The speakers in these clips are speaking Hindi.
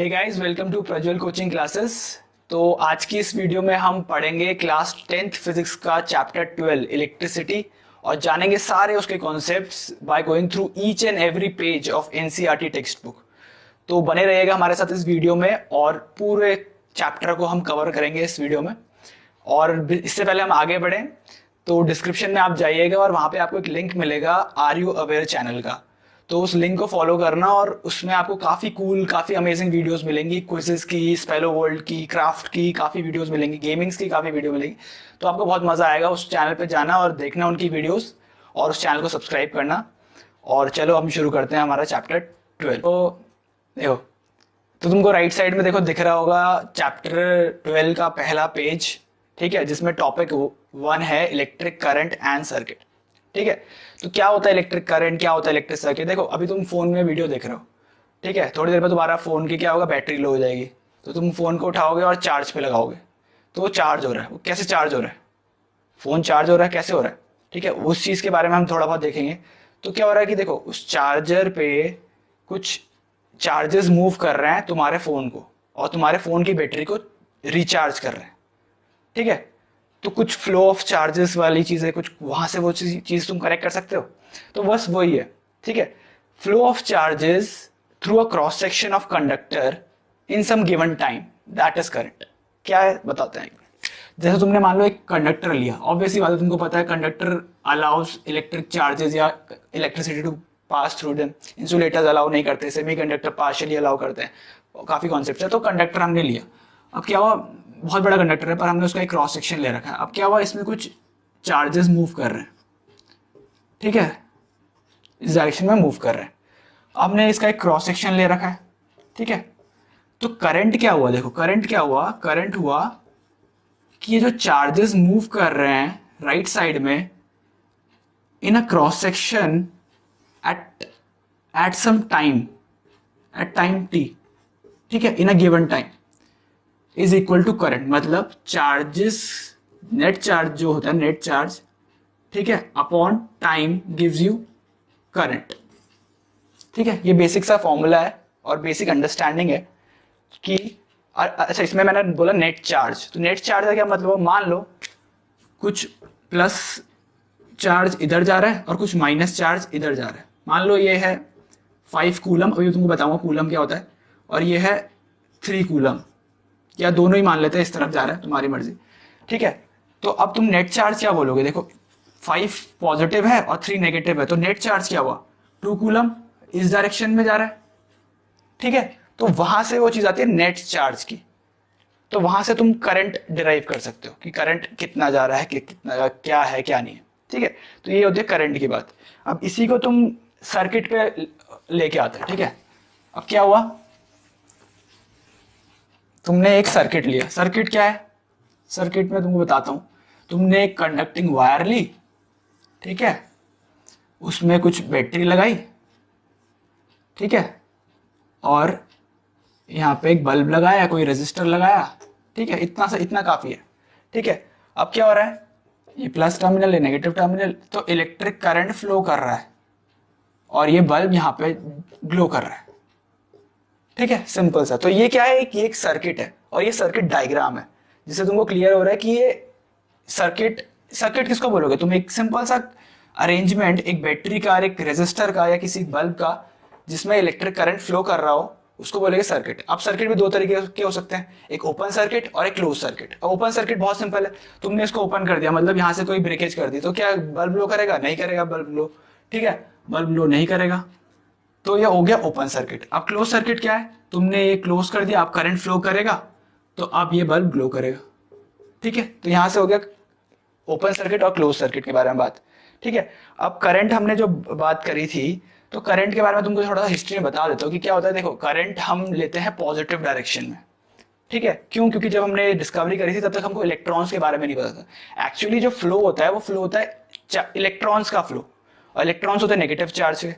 Hey guys, welcome to Prajwal coaching classes. तो आज की इस वीडियो में हम पढ़ेंगे क्लास 10th फिजिक्स का चैप्टर 12 इलेक्ट्रिसिटी और जानेंगे सारे उसके concepts by going through each and every page of NCERT text book. तो बने रहिएगा हमारे साथ इस वीडियो में और पूरे चैप्टर को हम कवर करेंगे इस वीडियो में। और इससे पहले हम आगे बढ़ें तो डिस्क्रिप्शन में आप जाइएगा और वहाँ पे आपको एक लिंक मिलेगा आर यू अवेयर चैनल का। तो उस लिंक को फॉलो करना और उसमें आपको काफ़ी कूल काफ़ी अमेजिंग वीडियोस मिलेंगी, क्विज़ेस की, स्पेलो वर्ल्ड की, क्राफ्ट की काफ़ी वीडियोस मिलेंगी, गेमिंग्स की काफ़ी वीडियो मिलेंगी। तो आपको बहुत मज़ा आएगा उस चैनल पे जाना और देखना उनकी वीडियोस और उस चैनल को सब्सक्राइब करना। और चलो हम शुरू करते हैं हमारा चैप्टर 12। तो देखो, तो तुमको राइट साइड में देखो दिख रहा होगा चैप्टर 12 का पहला पेज, ठीक है, जिसमें टॉपिक 1 है इलेक्ट्रिक करंट एंड सर्किट। ठीक है, तो क्या होता है इलेक्ट्रिक करंट, क्या होता है इलेक्ट्रिक सर्किट। देखो अभी तुम फोन में वीडियो देख रहे हो, ठीक है, थोड़ी देर में तुम्हारा फोन की क्या होगा, बैटरी लो हो जाएगी। तो तुम फोन को उठाओगे और चार्ज पे लगाओगे तो वो चार्ज हो रहा है। वो कैसे चार्ज हो रहा है, फोन चार्ज हो रहा है, कैसे हो रहा है, ठीक है, उस चीज के बारे में हम थोड़ा बहुत देखेंगे। तो क्या हो रहा है कि देखो उस चार्जर पे कुछ चार्जेस मूव कर रहे हैं तुम्हारे फोन को और तुम्हारे फोन की बैटरी को रिचार्ज कर रहे हैं, ठीक है। तो कुछ फ्लो ऑफ चार्जेस वाली चीजें, कुछ वहां से वो चीज तुम करेक्ट कर सकते हो। तो बस वही है, ठीक है, flow of charges through a cross section of conductor in some given time, that is current. क्या है बताते हैं। जैसे तुमने मान लो एक कंडक्टर लिया, ऑब्वियसली बात है, तुमको पता है कंडक्टर अलाउज इलेक्ट्रिक चार्जेस या electricity to pass through them. Insulators allow नहीं करते, सेमी कंडक्टर पार्शियली अलाउ करते हैं, काफी कॉन्सेप्ट है। तो कंडक्टर हमने लिया, अब क्या हुआ, बहुत बड़ा कंडक्टर है पर हमने उसका एक क्रॉस सेक्शन ले रखा है। अब क्या हुआ, इसमें कुछ चार्जेस मूव कर रहे हैं, ठीक है, इस डायरेक्शन में मूव कर रहे हैं। हमने इसका एक क्रॉस सेक्शन ले रखा है, ठीक है। तो करंट क्या हुआ, देखो करंट क्या हुआ, करंट हुआ कि ये जो चार्जेस मूव कर रहे हैं राइट साइड में in a cross section at some time, at time T, ठीक है, in a given time is equal to current. मतलब चार्जेस, नेट चार्ज जो होता है, नेट चार्ज, ठीक है, upon time gives you current, ठीक है। ये बेसिक सा फॉर्मूला है और बेसिक अंडरस्टैंडिंग है कि अच्छा, इसमें मैंने बोला नेट चार्ज, तो नेट चार्ज का क्या मतलब, मान लो कुछ प्लस चार्ज इधर जा रहा है और कुछ माइनस चार्ज इधर जा रहा है। मान लो ये है 5 कूलम, अभी तुमको बताऊंगा कूलम क्या होता है, और ये है 3 कूलम, या दोनों ही मान लेते हैं, इस तरफ जा रहा है, तुम्हारी मर्जी, ठीक है। तो अब तुम नेट चार्ज क्या बोलोगे, देखो 5 पॉजिटिव है और 3 नेगेटिव है, तो नेट चार्ज क्या हुआ, 2 कूलम इस डायरेक्शन में जा रहा है, ठीक है। तो वहां से वो चीज आती है नेट चार्ज की। तो वहां से तुम करंट डिराइव कर सकते हो कि करंट कितना जा रहा है, कि कितना क्या है क्या नहीं है, ठीक है। तो ये होती है करंट की बात। अब इसी को तुम सर्किट पे लेके आते हैं, ठीक है। अब क्या हुआ, तुमने एक सर्किट लिया, सर्किट क्या है, सर्किट में तुमको बताता हूं, तुमने एक कंडक्टिंग वायर ली, ठीक है, उसमें कुछ बैटरी लगाई, ठीक है, और यहाँ पे एक बल्ब लगाया, कोई रेजिस्टर लगाया, ठीक है, इतना सा, इतना काफी है, ठीक है। अब क्या हो रहा है, ये प्लस टर्मिनल है, नेगेटिव टर्मिनल, तो इलेक्ट्रिक करंट फ्लो कर रहा है और ये बल्ब यहाँ पे ग्लो कर रहा है, ठीक है, सिंपल सा। तो ये क्या है, कि एक सर्किट है और ये सर्किट डायग्राम है, जिससे तुमको क्लियर हो रहा है कि ये सर्किट, सर्किट किसको बोलोगे तुम, एक सिंपल सा अरेंजमेंट, एक बैटरी का, एक रेजिस्टर का या किसी बल्ब का जिसमें इलेक्ट्रिक करंट फ्लो कर रहा हो, उसको बोलेंगे सर्किट। अब सर्किट भी 2 तरीके के हो सकते हैं, एक ओपन सर्किट और एक क्लोज सर्किट। अब ओपन सर्किट बहुत सिंपल है, तुमने इसको ओपन कर दिया, मतलब यहाँ से कोई ब्रेकेज कर दी, तो क्या बल्ब ब्लो करेगा, नहीं करेगा बल्ब ब्लो, ठीक है, बल्ब ब्लो नहीं करेगा, तो ये हो गया ओपन सर्किट। अब क्लोज सर्किट क्या है, तुमने ये क्लोज कर दिया, अब करंट फ्लो करेगा तो अब ये बल्ब ग्लो करेगा, ठीक है। तो यहां से हो गया ओपन सर्किट और क्लोज सर्किट के बारे में बात, ठीक है। अब करंट हमने जो बात करी थी, तो करंट के बारे में तुमको थोड़ा सा हिस्ट्री में बता देता हूँ कि क्या होता है। देखो करंट हम लेते हैं पॉजिटिव डायरेक्शन में, ठीक है, क्यों, क्योंकि जब हमने डिस्कवरी करी थी तब तक हमको इलेक्ट्रॉन्स के बारे में नहीं पता था। एक्चुअली जो फ्लो होता है वो फ्लो होता है इलेक्ट्रॉन्स का फ्लो, और इलेक्ट्रॉन्स होते हैं नेगेटिव चार्ज के,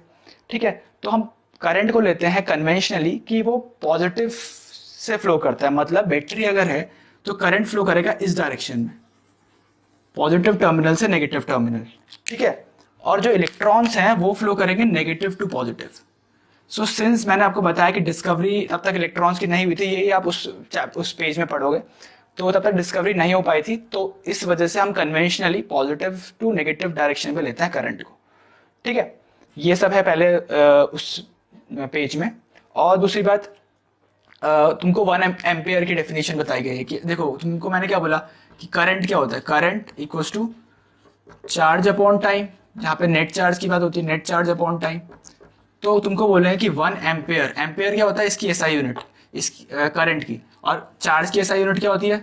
ठीक है। तो हम करंट को लेते हैं कन्वेंशनली कि वो पॉजिटिव से फ्लो करता है, मतलब बैटरी अगर है तो करंट फ्लो करेगा इस डायरेक्शन में, पॉजिटिव टर्मिनल से नेगेटिव टर्मिनल, ठीक है। और जो इलेक्ट्रॉन्स हैं वो फ्लो करेंगे negative to positive. So since मैंने आपको बताया कि डिस्कवरी तब तक इलेक्ट्रॉन्स की नहीं हुई थी, यही आप उस पेज में पढ़ोगे, तो तब तक डिस्कवरी नहीं हो पाई थी, तो इस वजह से हम conventionally positive to negative direction में लेते हैं करंट को। ठीक है, ये सब है पहले उस पेज में। और दूसरी बात, तुमको 1 एम्पियर की डेफिनेशन बताई गई है कि देखो तुमको मैंने क्या बोला कि करंट क्या होता है, current equals to charge upon time, जहाँ पे नेट चार्ज की बात होती है, नेट चार्ज अपॉन टाइम। तो तुमको बोल रहे हैं कि 1 एम्पियर, एम्पियर क्या होता है, इसकी एसआई यूनिट, इस करंट की, और चार्ज की एसआई यूनिट क्या होती है,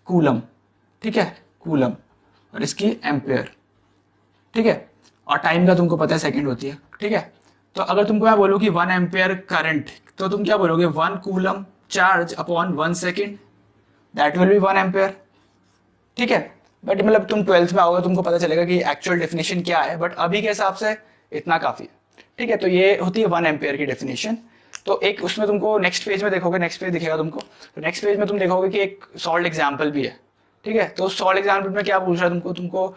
कूलम। ठीक है, कूलम, और इसकी एम्पियर। ठीक है, और टाइम का तुमको पता है सेकंड होती है। ठीक है, तो अगर तुमको मैं बोलूँ कि 1 एम्पियर करंट, तो तुम क्या बोलोगे, 1 coulomb charge upon 1 second, that will be 1 ampere. ठीक है, बट मतलब तुम 12th में आओगे, तुमको पता चलेगा कि एक्चुअल डेफिनेशन क्या है, बट अभी के हिसाब से इतना काफी है। ठीक है, तो ये होती है 1 एम्पियर की डेफिनेशन। तो एक उसमें तुमको नेक्स्ट पेज में देखोगे, नेक्स्ट पेज दिखेगा तुमको, तो नेक्स्ट पेज में तुम देखोगे कि एक सॉल्व एग्जाम्पल भी है। ठीक है, तो सॉल्व एग्जाम्पल में क्या पूछ रहा है तुमको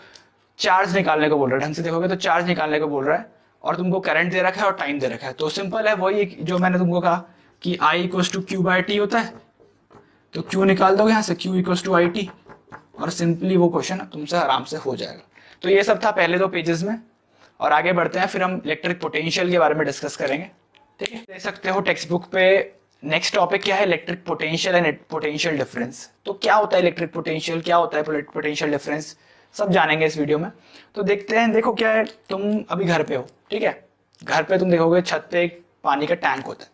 चार्ज निकालने को बोल रहा है, ढंग से देखोगे तो चार्ज निकालने को बोल रहा है, और तुमको करंट दे रखा है और टाइम दे रखा है। तो सिंपल है, वही जो मैंने तुमको कहा कि I equals to Q by T होता है, तो क्यू निकाल दोगे यहाँ से, Q equals to I T, और सिंपली वो क्वेश्चन तुमसे आराम से हो जाएगा। तो ये सब था पहले 2 पेजेस में, और आगे बढ़ते हैं, फिर हम इलेक्ट्रिक पोटेंशियल के बारे में डिस्कस करेंगे। ठीक है, देख सकते हो टेक्स्ट बुक पे नेक्स्ट टॉपिक क्या है, electric potential and potential difference. तो क्या होता है इलेक्ट्रिक पोटेंशियल, क्या होता है पोटेंशियल डिफरेंस, सब जानेंगे इस वीडियो में। तो देखते हैं, देखो क्या है, तुम अभी घर पे हो, ठीक है, घर पे तुम देखोगे छत पे एक पानी का टैंक होता है।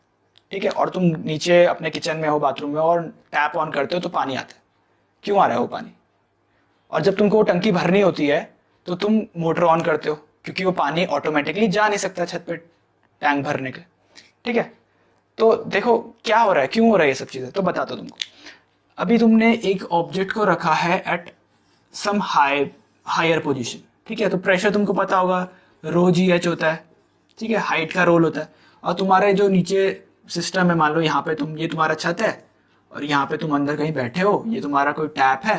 ठीक है, और तुम नीचे अपने किचन में हो, बाथरूम में, और टैप ऑन करते हो तो पानी आता है। क्यों आ रहा है वो पानी, और जब तुमको वो टंकी भरनी होती है तो तुम मोटर ऑन करते हो, क्योंकि वो पानी ऑटोमेटिकली जा नहीं सकता छत पे टैंक भरने के। ठीक है, तो देखो क्या हो रहा है, क्यों हो रहा है ये सब चीजें, तो बताता हूं तुमको। अभी तुमने एक ऑब्जेक्ट को रखा है एट सम हायर पोजीशन। ठीक है, तो प्रेशर तुमको पता होगा, रो जी एच होता है। ठीक है, हाइट का रोल होता है, और तुम्हारे जो नीचे सिस्टम है, मान लो यहाँ पे तुम, ये तुम्हारा छत है, और यहाँ पे तुम अंदर कहीं बैठे हो, ये तुम्हारा कोई टैप है,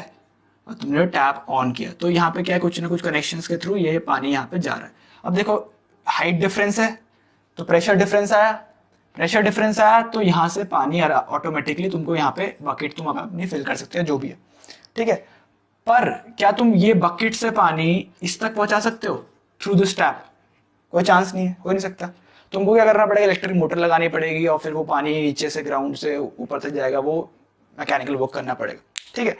और तुमने टैप ऑन किया, तो यहाँ पे क्या है, कुछ ना कुछ कनेक्शंस के थ्रू ये पानी यहाँ पे जा रहा है। अब देखो हाइट डिफरेंस है, तो प्रेशर डिफरेंस आया, प्रेशर डिफरेंस आया, तो यहाँ से पानी ऑटोमेटिकली तुमको यहाँ पे बकेट तुम अपनी फिल कर सकते हो, जो भी है। ठीक है, पर क्या तुम ये बकेट से पानी इस तक पहुंचा सकते हो थ्रू दिस टैप, कोई चांस नहीं है, हो नहीं सकता। तुमको क्या करना पड़ेगा, इलेक्ट्रिक मोटर लगानी पड़ेगी, और फिर वो पानी नीचे से ग्राउंड से ऊपर तक जाएगा, वो मैकेनिकल वर्क करना पड़ेगा। ठीक है,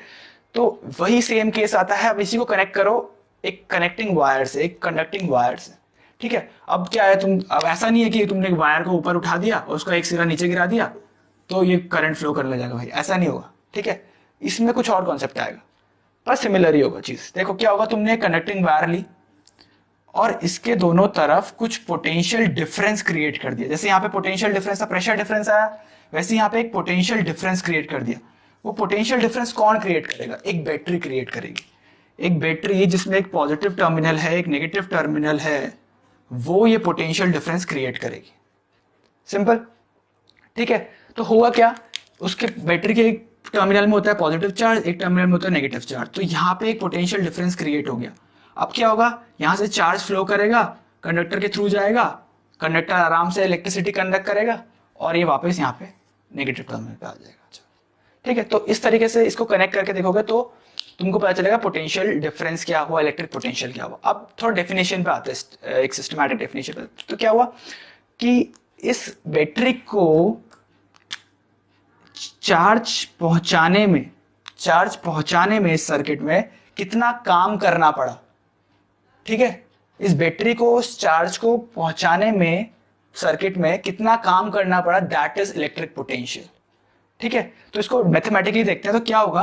तो वही सेम केस आता है। अब इसी को कनेक्ट करो एक कनेक्टिंग वायर से, एक कंडक्टिंग वायर से। ठीक है, अब क्या है, तुम, अब ऐसा नहीं है कि तुमने एक वायर को ऊपर उठा दिया और उसका एक सिरा नीचे गिरा दिया तो ये करंट फ्लो करने जाएगा, भाई ऐसा नहीं होगा। ठीक है, इसमें कुछ और कॉन्सेप्ट आएगा, पर सिमिलर ही होगा चीज। देखो क्या होगा, तुमने कनेक्टिंग वायर ली और इसके दोनों तरफ कुछ पोटेंशियल डिफरेंस क्रिएट कर दिया। जैसे यहाँ पे पोटेंशियल डिफरेंस था, प्रेशर डिफरेंस आया, वैसे यहाँ पे एक पोटेंशियल डिफरेंस क्रिएट कर दिया। वो पोटेंशियल डिफरेंस कौन क्रिएट करेगा, एक बैटरी क्रिएट करेगी। एक बैटरी जिसमें एक पॉजिटिव टर्मिनल है, एक नेगेटिव टर्मिनल है, वो ये पोटेंशियल डिफरेंस क्रिएट करेगी। सिंपल। ठीक है, तो हुआ क्या, उसके बैटरी के एक टर्मिनल में होता है पॉजिटिव चार्ज, एक टर्मिनल में होता है नेगेटिव चार्ज, तो यहाँ पे एक पोटेंशियल डिफरेंस क्रिएट हो गया। अब क्या होगा, यहाँ से चार्ज फ्लो करेगा, कंडक्टर के थ्रू जाएगा, कंडक्टर आराम से इलेक्ट्रिसिटी कंडक्ट करेगा, और ये वापस यहाँ पे नेगेटिव टर्मिनल पे आ जाएगा। ठीक है, तो इस तरीके से इसको कनेक्ट करके देखोगे तो तुमको पता चलेगा पोटेंशियल डिफरेंस क्या हुआ, इलेक्ट्रिक पोटेंशियल क्या हुआ। अब थोड़ा डेफिनेशन पे आते हैं, एक सिस्टमैटिक डेफिनेशन पे। तो क्या हुआ कि इस बैटरी को चार्ज पहुंचाने में इस सर्किट में कितना काम करना पड़ा। ठीक है, इस बैटरी को उस चार्ज को पहुंचाने में सर्किट में कितना काम करना पड़ा, दैट इज इलेक्ट्रिक पोटेंशियल। ठीक है, तो इसको मैथमेटिकली देखते हैं, तो क्या होगा,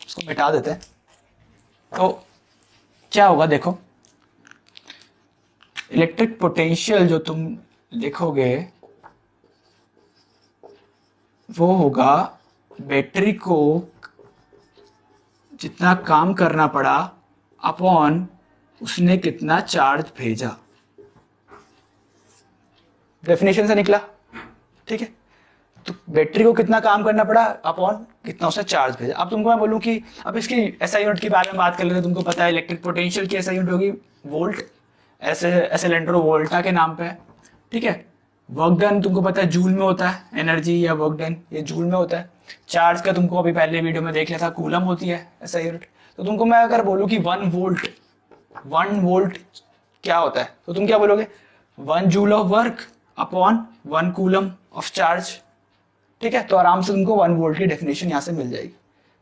इसको मिटा देते हैं। तो क्या होगा, देखो इलेक्ट्रिक पोटेंशियल जो तुम लिखोगे वो होगा बैटरी को जितना काम करना पड़ा अपॉन उसने कितना चार्ज भेजा। डेफिनेशन से निकला। ठीक है, तो बैटरी को कितना काम करना पड़ा अपॉन कितना उसने चार्ज भेजा। अब तुमको मैं बोलूं कि अब इसकी एसआई यूनिट के बारे में बात कर लेते हैं। तुमको पता है इलेक्ट्रिक पोटेंशियल की एसआई यूनिट होगी वोल्ट, ऐसे एसेलेंट्रो वोल्टा के नाम पे है। ठीक है, वर्क डन तुमको पता है जूल में होता है, एनर्जी या वर्क डन ये जूल में होता है। चार्ज का तुमको अभी पहले वीडियो में देख लिया था, कूलम होती है ऐसा यूनिट। तो तुमको मैं अगर बोलूँ कि 1 वोल्ट क्या होता है, तो तुम क्या बोलोगे? 1 joule of work upon 1 coulomb of charge. ठीक है, तो आराम से तुमको 1 वोल्ट की डेफिनेशन यहाँ से मिल जाएगी।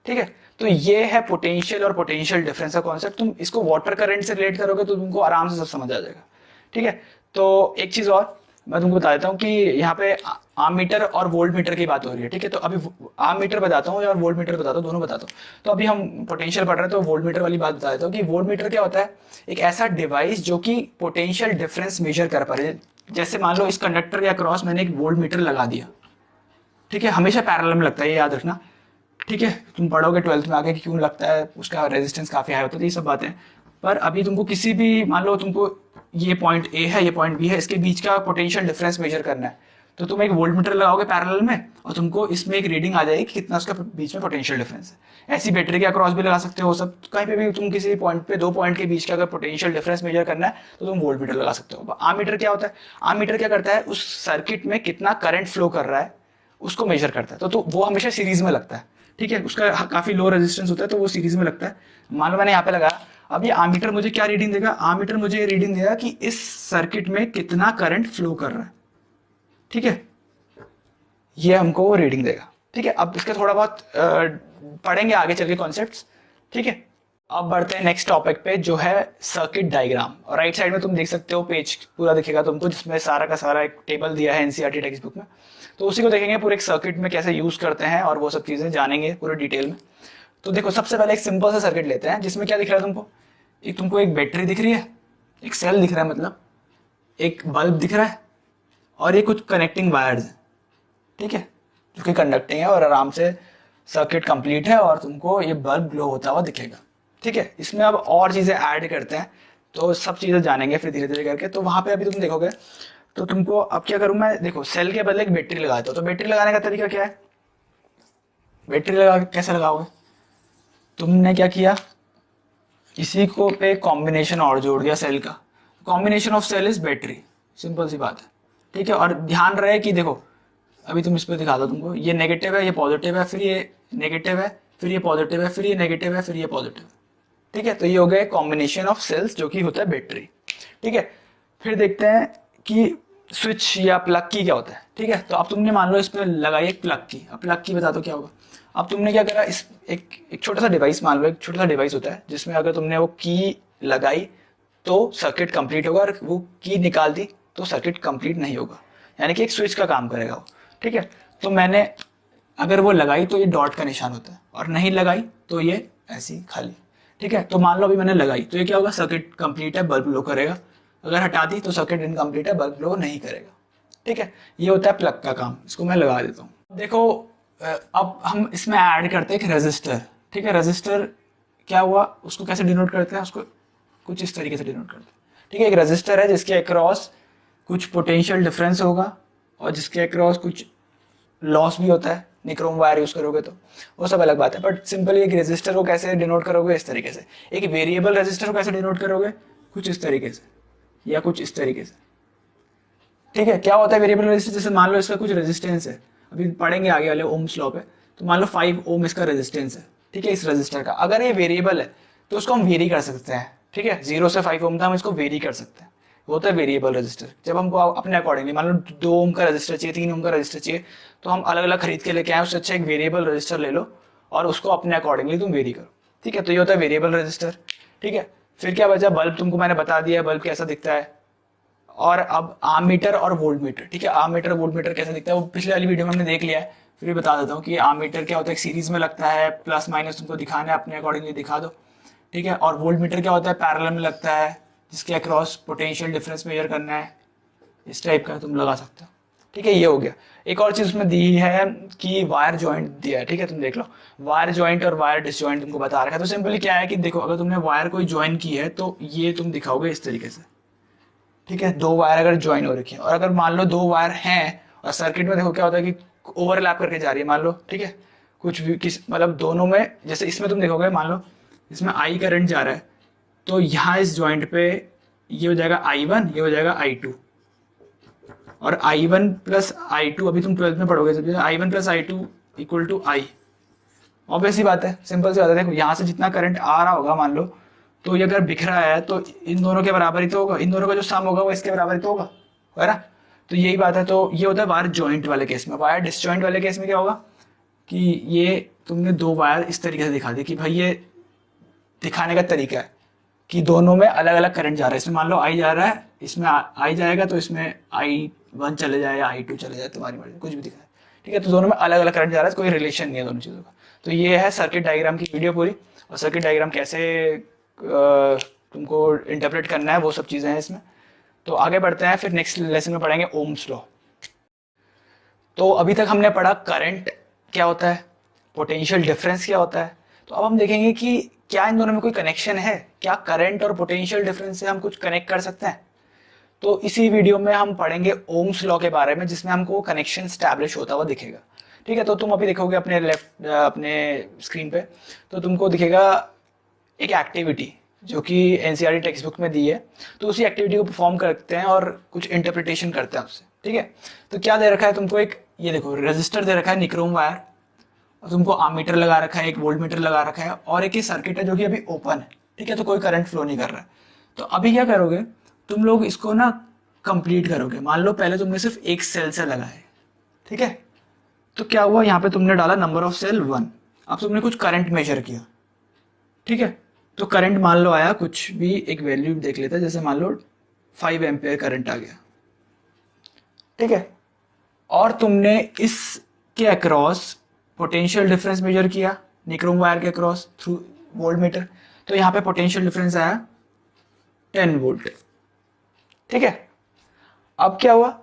ठीक है, तो ये है पोटेंशियल और पोटेंशियल डिफरेंस का कॉन्सेप्ट। तुम इसको वाटर करंट से रिलेट करोगे तो तुमको आराम से सब समझ आ जाएगा। ठीक है, तो एक चीज और मैं तुमको बता देता हूँ कि यहाँ पे आर्म मीटर और वोल्ट मीटर की बात हो रही है। ठीक है, तो अभी आर्म मीटर बताता हूँ और वोल्ट मीटर बताता हूँ, दोनों बताता हूँ। तो अभी हम पोटेंशियल पढ़ रहे हैं तो वोल्ट मीटर वाली बात बता देता हूँ कि वोल्ट मीटर क्या होता है। एक ऐसा डिवाइस जो कि पोटेंशियल डिफरेंस मेजर कर पा रहे हैं। जैसे मान लो इस कंडक्टर के अक्रॉस मैंने एक वोल्ट मीटर लगा दिया। ठीक है, हमेशा पैरेलल में लगता है, ये याद रखना। ठीक है, तुम पढ़ोगे 12th में आगे कि क्यों लगता है, उसका रेजिस्टेंस काफी हाई होता है, ये सब बातें। पर अभी तुमको किसी भी, मान लो तुमको ये पॉइंट ए है, ये पॉइंट बी है, इसके बीच का पोटेंशियल डिफरेंस मेजर करना है, तो तुम एक वोल्ट मीटर लगाओगे पैरेलल में और तुमको इसमें एक रीडिंग आ जाएगी कि कितना उसका बीच में पोटेंशियल डिफरेंस है। ऐसी बैटरी के अक्रॉस भी लगा सकते हो, सब कहीं पे भी तुम किसी पॉइंट पे, 2 पॉइंट के बीच का अगर पोटेंशियल डिफरेंस मेजर करना है तो तुम वोल्ट मीटर लगा सकते हो। आर्म मीटर क्या होता है? आर्म मीटर क्या करता है, उस सर्किट में कितना करंट फ्लो कर रहा है उसको मेजर करता है। तो वो हमेशा सीरीज में लगता है। ठीक है, उसका काफी लो रेजिस्टेंस होता है तो वो सीरीज में लगता है। मान लो मैंने यहाँ पे लगाया, अब ये आर्मीटर मुझे क्या रीडिंग देगा? आर्मीटर मुझे रीडिंग देगा कि इस सर्किट में कितना करंट फ्लो कर रहा है। ठीक है, ये हमको रीडिंग देगा। ठीक है, अब इसका थोड़ा बहुत पढ़ेंगे आगे चल के कॉन्सेप्ट्स। ठीक है, अब बढ़ते हैं नेक्स्ट टॉपिक पे जो है सर्किट डायग्राम। और राइट साइड में तुम देख सकते हो पेज पूरा दिखेगा तुमको, जिसमें सारा का सारा एक टेबल दिया है एनसीईआरटी टेक्स्ट बुक में। तो उसी को देखेंगे पूरे एक सर्किट में कैसे यूज करते हैं और वो सब चीजें जानेंगे पूरे डिटेल में। तो देखो, सबसे पहले एक सिंपल सा सर्किट लेते हैं जिसमें क्या दिख रहा है तुमको? तुमको एक बैटरी दिख रही है, एक सेल दिख रहा है, मतलब एक बल्ब दिख रहा है और ये कुछ कनेक्टिंग वायर्स है। ठीक है, जो कि कंडक्टिंग है और आराम से सर्किट कंप्लीट है और तुमको ये बल्ब ग्लो होता हुआ दिखेगा। ठीक है, इसमें अब और चीजें ऐड करते हैं तो सब चीजें जानेंगे फिर धीरे धीरे करके। तो वहां पे अभी तुम देखोगे तो तुमको अब क्या करूं मैं, देखो सेल के बदले एक बैटरी लगाता हूं। तो बैटरी लगाने का तरीका क्या है? बैटरी लगा कैसे लगाओगे? तुमने क्या किया, इसी को पे कॉम्बिनेशन और जोड़ दिया सेल का। Combination of cell is battery, simple सी बात है। ठीक है, और ध्यान रहे कि देखो अभी तुम इस पर दिखा दो तुमको, ये नेगेटिव है, ये पॉजिटिव है, फिर ये नेगेटिव है, फिर ये पॉजिटिव है, फिर ये नेगेटिव है, फिर ये पॉजिटिव है। ठीक है, तो ये हो गया कॉम्बिनेशन ऑफ सेल्स जो कि होता है बैटरी। ठीक है, फिर देखते हैं कि स्विच या प्लग की क्या होता है। ठीक है, तो अब तुमने मान लो इस पर लगाई एक प्लग की। अब प्लग की बता दो क्या होगा। अब तुमने क्या करा, इस एक छोटा सा डिवाइस, मान लो एक छोटा सा डिवाइस होता है जिसमें अगर तुमने वो की लगाई तो सर्किट कंप्लीट होगा और वो की निकाल दी तो सर्किट कंप्लीट नहीं होगा, यानी कि एक स्विच का काम करेगा वो। ठीक है, तो मैंने अगर वो लगाई तो ये डॉट का निशान होता है और नहीं लगाई तो ये ऐसी खाली। ठीक है, तो मान लो अभी मैंने लगाई तो ये क्या होगा, सर्किट कंप्लीट है, बल्ब ग्लो करेगा। अगर हटा दी तो सर्किट इनकम्प्लीट है, बल्ब ग्लो नहीं करेगा। ठीक है, ये होता है प्लग का काम। इसको मैं लगा देता हूँ। देखो अब हम इसमें ऐड करते हैं एक रेजिस्टर। ठीक है, रेजिस्टर क्या हुआ, उसको कैसे डिनोट करते हैं, उसको कुछ इस तरीके से डिनोट करते हैं। ठीक है, एक रेजिस्टर है जिसके अक्रॉस कुछ पोटेंशियल डिफरेंस होगा और जिसके अक्रॉस कुछ लॉस भी होता है, निक्रोम वायर यूज करोगे तो वो सब अलग बात है। बट सिंपली एक रेजिस्टर को कैसे डिनोट करोगे, इस तरीके से। एक वेरिएबल रेजिस्टर को कैसे डिनोट करोगे, कुछ इस तरीके से या कुछ इस तरीके से। ठीक है, क्या होता है वेरिएबल रेजिस्टर, जैसे मान लो इसका कुछ रेजिस्टेंस है, अभी पढ़ेंगे आगे वाले ओम्स लॉ पे। तो मान लो 5 ओम इसका रेजिस्टेंस है। ठीक है, इस रेजिस्टर का अगर ये वेरिएबल है तो उसको हम वेरी कर सकते हैं। ठीक है, 0 से 5 ओम था, हम इसको वेरी कर सकते हैं, वो होता है वेरिएबल रेजिस्टर। जब हमको अपने अकॉर्डिंगली, मान लो 2 ओम का रेजिस्टर चाहिए, 3 ओम का रेजिस्टर चाहिए, तो हम अलग अलग खरीद के लेके आए, उससे अच्छा एक वेरिएबल रेजिस्टर ले लो और उसको अपने अकॉर्डिंगली तुम वेरी करो। ठीक है, तो ये होता है वेरिएबल रेजिस्टर। ठीक है, फिर क्या बचा, बल्ब तुमको मैंने बता दिया बल्ब कैसा दिखता है। और अब आर्म मीटर और वोल्ट मीटर। ठीक है, आर्म मीटर वोल्ट मीटर कैसे दिखता है वो पिछले वाली वीडियो में हमने देख लिया है, फिर भी बता देता हूँ कि आर्म मीटर क्या होता है, एक सीरीज में लगता है, प्लस माइनस तुमको दिखाना है, अपने अकॉर्डिंगली दिखा दो। ठीक है, और वोल्ट मीटर क्या होता है, पैरेलल में लगता है, जिसके अक्रॉस पोटेंशियल डिफरेंस मेजर करना है, इस टाइप का तुम लगा सकते हो। ठीक है, ये हो गया। एक और चीज उसमें दी है कि वायर जॉइंट दिया है। ठीक है, तुम देख लो वायर जॉइंट और वायर डिसजॉइंट तुमको बता रखा है। तो सिंपली क्या है कि देखो, अगर तुमने वायर कोई ज्वाइन की है तो ये तुम दिखाओगे इस तरीके से। ठीक है, 2 वायर अगर ज्वाइन हो रखी है, और अगर मान लो 2 वायर हैं और सर्किट में देखो क्या होता है कि ओवरलैप करके जा रही है, मान लो। ठीक है, कुछ भी किस मतलब दोनों में, जैसे इसमें तुम देखोगे, मान लो इसमें आई करंट जा रहा है तो यहाँ इस ज्वाइंट पे ये हो जाएगा I1, ये हो जाएगा I2, और I1 प्लस I2, अभी तुम 12th में पढ़ोगे, I1 plus I2 equal to I। Obvious सी बात है, सिंपल सी बात है। देखो यहाँ से जितना करंट आ रहा होगा मान लो, तो ये अगर बिख रहा है तो इन दोनों के बराबर ही तो होगा, इन दोनों का जो सम होगा वो इसके बराबर ही तो होगा, है ना। तो यही बात है। तो ये होता है वायर जॉइंट वाले केस में। वायर डिसजॉइंट वाले केस में क्या होगा कि ये तुमने दो वायर इस तरीके से दिखा दी कि भाई ये दिखाने का तरीका है कि दोनों में अलग अलग करंट जा रहा है। इसमें मान लो आई जा रहा है, इसमें आई जाएगा तो इसमें I1 चले जाए या I2 चले जाए, तुम्हारी मर्जी, कुछ भी दिखाए, ठीक है। तो दोनों में अलग अलग करंट जा रहा है, कोई रिलेशन नहीं है दोनों चीज़ों का। तो ये है सर्किट डायग्राम की वीडियो पूरी। और सर्किट डायग्राम कैसे तुमको इंटरप्रेट करना है वो सब चीज़ें हैं इसमें। तो आगे बढ़ते हैं, फिर नेक्स्ट लेसन में पढ़ेंगे ओम्स लॉ। तो अभी तक हमने पढ़ा करंट क्या होता है, पोटेंशियल डिफरेंस क्या होता है। तो अब हम देखेंगे कि क्या इन दोनों में कोई कनेक्शन है, क्या करंट और पोटेंशियल डिफरेंस से हम कुछ कनेक्ट कर सकते हैं। तो इसी वीडियो में हम पढ़ेंगे ओम्स लॉ के बारे में, जिसमें हमको कनेक्शन स्टैब्लिश होता हुआ दिखेगा, ठीक है। तो तुम अभी देखोगे अपने अपने स्क्रीन पे, तो तुमको दिखेगा एक एक्टिविटी जो कि एनसीईआरटी टेक्स्ट बुक में दी है। तो उसी एक्टिविटी को परफॉर्म करते हैं और कुछ इंटरप्रिटेशन करते हैं उससे, ठीक है। तो क्या दे रखा है तुमको, एक ये देखो रेजिस्टर दे रखा है, निक्रोम वायर, और तुमको आमीटर लगा रखा है, एक वोल्ट मीटर लगा रखा है, और एक ये सर्किट है जो कि अभी ओपन है, ठीक है। तो कोई करंट फ्लो नहीं कर रहा है। तो अभी क्या करोगे तुम लोग, इसको ना कंप्लीट करोगे। मान लो पहले तुमने सिर्फ एक सेल से लगाए, ठीक है। तो क्या हुआ, यहाँ पे तुमने डाला नंबर ऑफ सेल 1। अब तुमने कुछ करंट मेजर किया, ठीक है। तो करंट मान लो आया कुछ भी, एक वैल्यू देख लेते हैं, जैसे मान लो 5 एम्पियर करंट आ गया, ठीक है। और तुमने इसके अक्रॉस पोटेंशियल डिफरेंस मेजर किया, निक्रोम वायर के अक्रॉस थ्रू वोल्ट मीटर। तो यहाँ पे पोटेंशियल डिफरेंस आया 10 वोल्ट, ठीक है। अब क्या हुआ,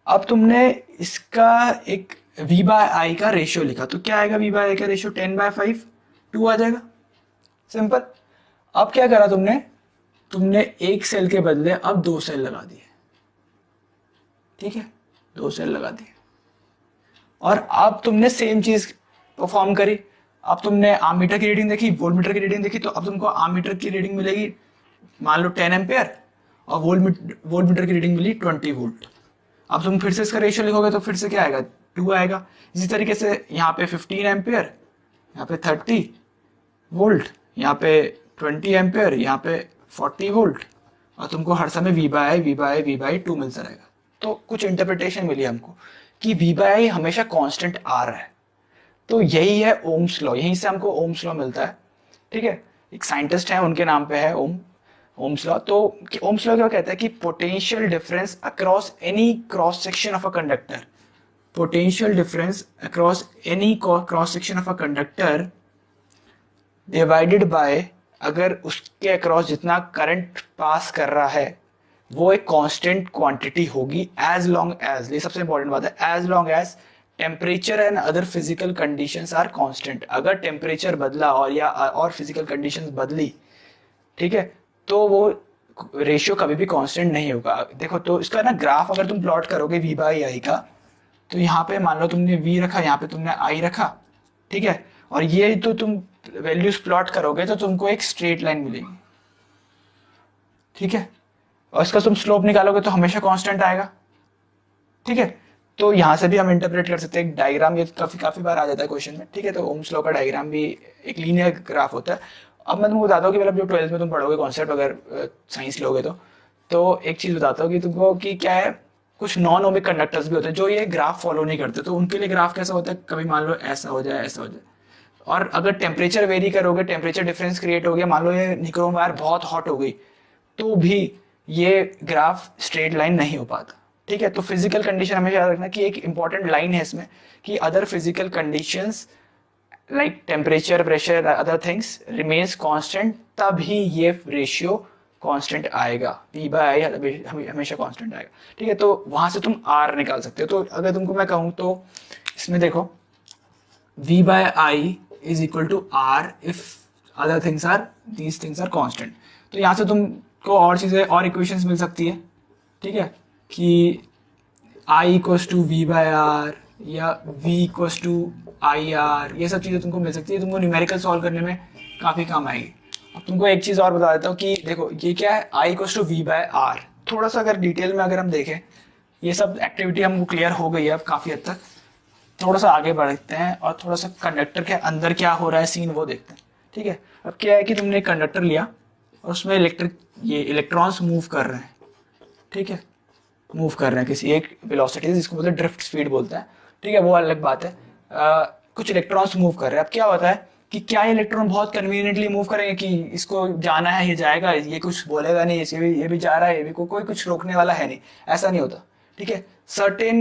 अब तुमने इसका एक V/I का रेशियो लिखा। तो क्या आएगा V/I का रेशियो, 10/5, 2 आ जाएगा, सिंपल। अब क्या करा तुमने एक सेल के बदले अब 2 सेल लगा दिए, ठीक है, 2 सेल लगा दिए। और अब तुमने सेम चीज परफॉर्म करी। अब तुमने आमीटर की रीडिंग देखी, वोल्ट मीटर की रीडिंग देखी। तो अब तुमको आमीटर की रीडिंग मिलेगी मान लो 10 एम्पियर, और वोल्ट मीटर की रीडिंग मिली 20 वोल्ट। अब तुम फिर से इसका रेशियो लिखोगे तो फिर से क्या आएगा, 2 आएगा। इसी तरीके से यहाँ पे 15 एम्पियर, यहाँ पे 30 वोल्ट, यहाँ पे 20 एम्पियर, यहाँ पे 40 वोल्ट, और तुमको हर समय V/2 मिलता रहेगा। तो कुछ इंटरप्रिटेशन मिली हमको कि V/I हमेशा कांस्टेंट आ रहा है। तो यही है ओम्स लॉ, यहीं से हमको ओम्स लॉ मिलता है, ठीक है। एक साइंटिस्ट है, उनके नाम पे है ओम्स लॉ। तो ओम्स लॉ क्या कहता है कि potential difference across any cross section of a conductor, potential difference across any cross section of a conductor divided by, अगर उसके अक्रॉस जितना करंट पास कर रहा है वो एक कांस्टेंट क्वांटिटी होगी, एज लॉन्ग एज, ये सबसे इंपॉर्टेंट बात है, as long as temperature and other physical conditions are constant. अगर टेम्परेचर बदला और फिजिकल कंडीशंस बदली, ठीक है, तो वो रेशियो कभी भी कांस्टेंट नहीं होगा। देखो तो इसका ना ग्राफ अगर तुम प्लॉट करोगे V/I का, तो यहाँ पे मान लो तुमने V रखा, यहाँ पे तुमने I रखा, ठीक है। और ये तो तुम वैल्यूज प्लॉट करोगे तो तुमको एक स्ट्रेट लाइन मिलेगी, ठीक है। और इसका तुम स्लोप निकालोगे तो हमेशा कांस्टेंट आएगा, ठीक है। तो यहाँ से भी हम इंटरप्रेट कर सकते हैं एक डायग्राम, ये काफी बार आ जाता है क्वेश्चन में, ठीक है। तो ओम्स लॉ का डायग्राम भी एक लीनियर ग्राफ होता है। अब मैं तुमको बताता हूँ कि मतलब जो 12th में तुम पढ़ोगे कॉन्सेप्ट, अगर साइंस लोगे तो एक चीज बताता हूँ कि तुमको कि क्या है, कुछ नॉन ओमिक कंडक्टर्स भी होते हैं जो ये ग्राफ फॉलो नहीं करते। तो उनके लिए ग्राफ कैसा होता है, कभी मान लो ऐसा हो जाए, ऐसा हो जाए। और अगर टेम्परेचर वेरी करोगे, टेम्परेचर डिफरेंस क्रिएट हो गया, मान लो ये निक्रोम वायर बहुत हॉट हो गई, तो भी ये ग्राफ स्ट्रेट लाइन नहीं हो पाता, ठीक है। तो फिजिकल कंडीशन हमेशा याद रखना कि एक इंपॉर्टेंट लाइन है इसमें कि other physical conditions like temperature, pressure, other things remains constant, तभी ये रेशियो कांस्टेंट आएगा। V/I हमेशा कांस्टेंट आएगा, ठीक है। तो वहां से तुम R निकाल सकते हो। तो अगर तुमको मैं कहूँ तो इसमें देखो V/I is equal to R if other things are, these things are constant। तो यहाँ से तुमको और चीजें और इक्वेशंस मिल सकती है, ठीक है, कि I इक्वल्स टू V/R या V इक्वल्स टू IR, ये सब चीजें तुमको मिल सकती है। तुमको न्यूमेरिकल सॉल्व करने में काफी काम आएगी। अब तुमको एक चीज और बता देता हूँ कि देखो ये क्या है, I इक्वल्स टू V/R। थोड़ा सा अगर डिटेल में अगर हम देखें ये सब एक्टिविटी हमको क्लियर हो गई है अब काफ़ी हद तक। थोड़ा सा आगे बढ़ते हैं और थोड़ा सा कंडक्टर के अंदर क्या हो रहा है सीन वो देखते हैं। ठीक है, अब क्या है कि तुमने एक कंडक्टर लिया और उसमें ये इलेक्ट्रॉन्स मूव कर रहे हैं। ठीक है, मूव कर रहे हैं किसी एक वेलोसिटी, जिसको बोलते हैं ड्रिफ्ट स्पीड बोलते हैं। ठीक है, वो अलग बात है। कुछ इलेक्ट्रॉन्स मूव कर रहे हैं। अब क्या होता है कि क्या इलेक्ट्रॉन बहुत कन्वीनियंटली मूव करेंगे कि इसको जाना है ये जाएगा, ये कुछ बोलेगा नहीं, ये भी जा रहा है, ये भी कोई कुछ रोकने वाला है नहीं, ऐसा नहीं होता। ठीक है, सर्टेन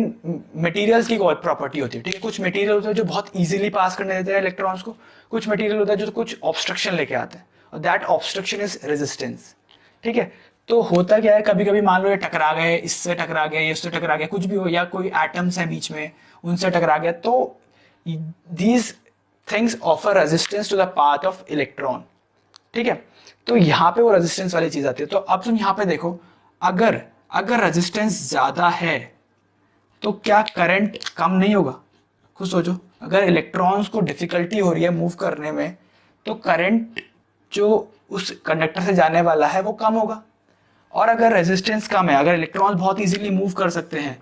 मटेरियल्स की प्रॉपर्टी होती है। ठीक है, कुछ मटेरियल होते हैं जो बहुत इजीली पास करने देते हैं इलेक्ट्रॉन्स को, कुछ मटेरियल होता है जो कुछ ऑब्स्ट्रक्शन लेके आते हैं, और दैट ऑब्स्ट्रक्शन इज रेजिस्टेंस। ठीक है, तो होता क्या है, कभी कभी मान लो ये टकरा गए, इससे टकरा गया, ये उससे टकरा गया, कुछ भी हो, या कोई एटम्स है बीच में उनसे टकरा गया, तो these things offer resistance to the path of electron. ठीक है, तो यहाँ पे वो रेजिस्टेंस वाली चीज आती है। तो अब तुम यहाँ पे देखो, अगर अगर रेजिस्टेंस ज्यादा है तो क्या करंट कम नहीं होगा? खुद सोचो, अगर इलेक्ट्रॉन्स को डिफिकल्टी हो रही है मूव करने में, तो करंट जो उस कंडक्टर से जाने वाला है वो कम होगा। और अगर रेजिस्टेंस कम है, अगर इलेक्ट्रॉन्स बहुत इजीली मूव कर सकते हैं,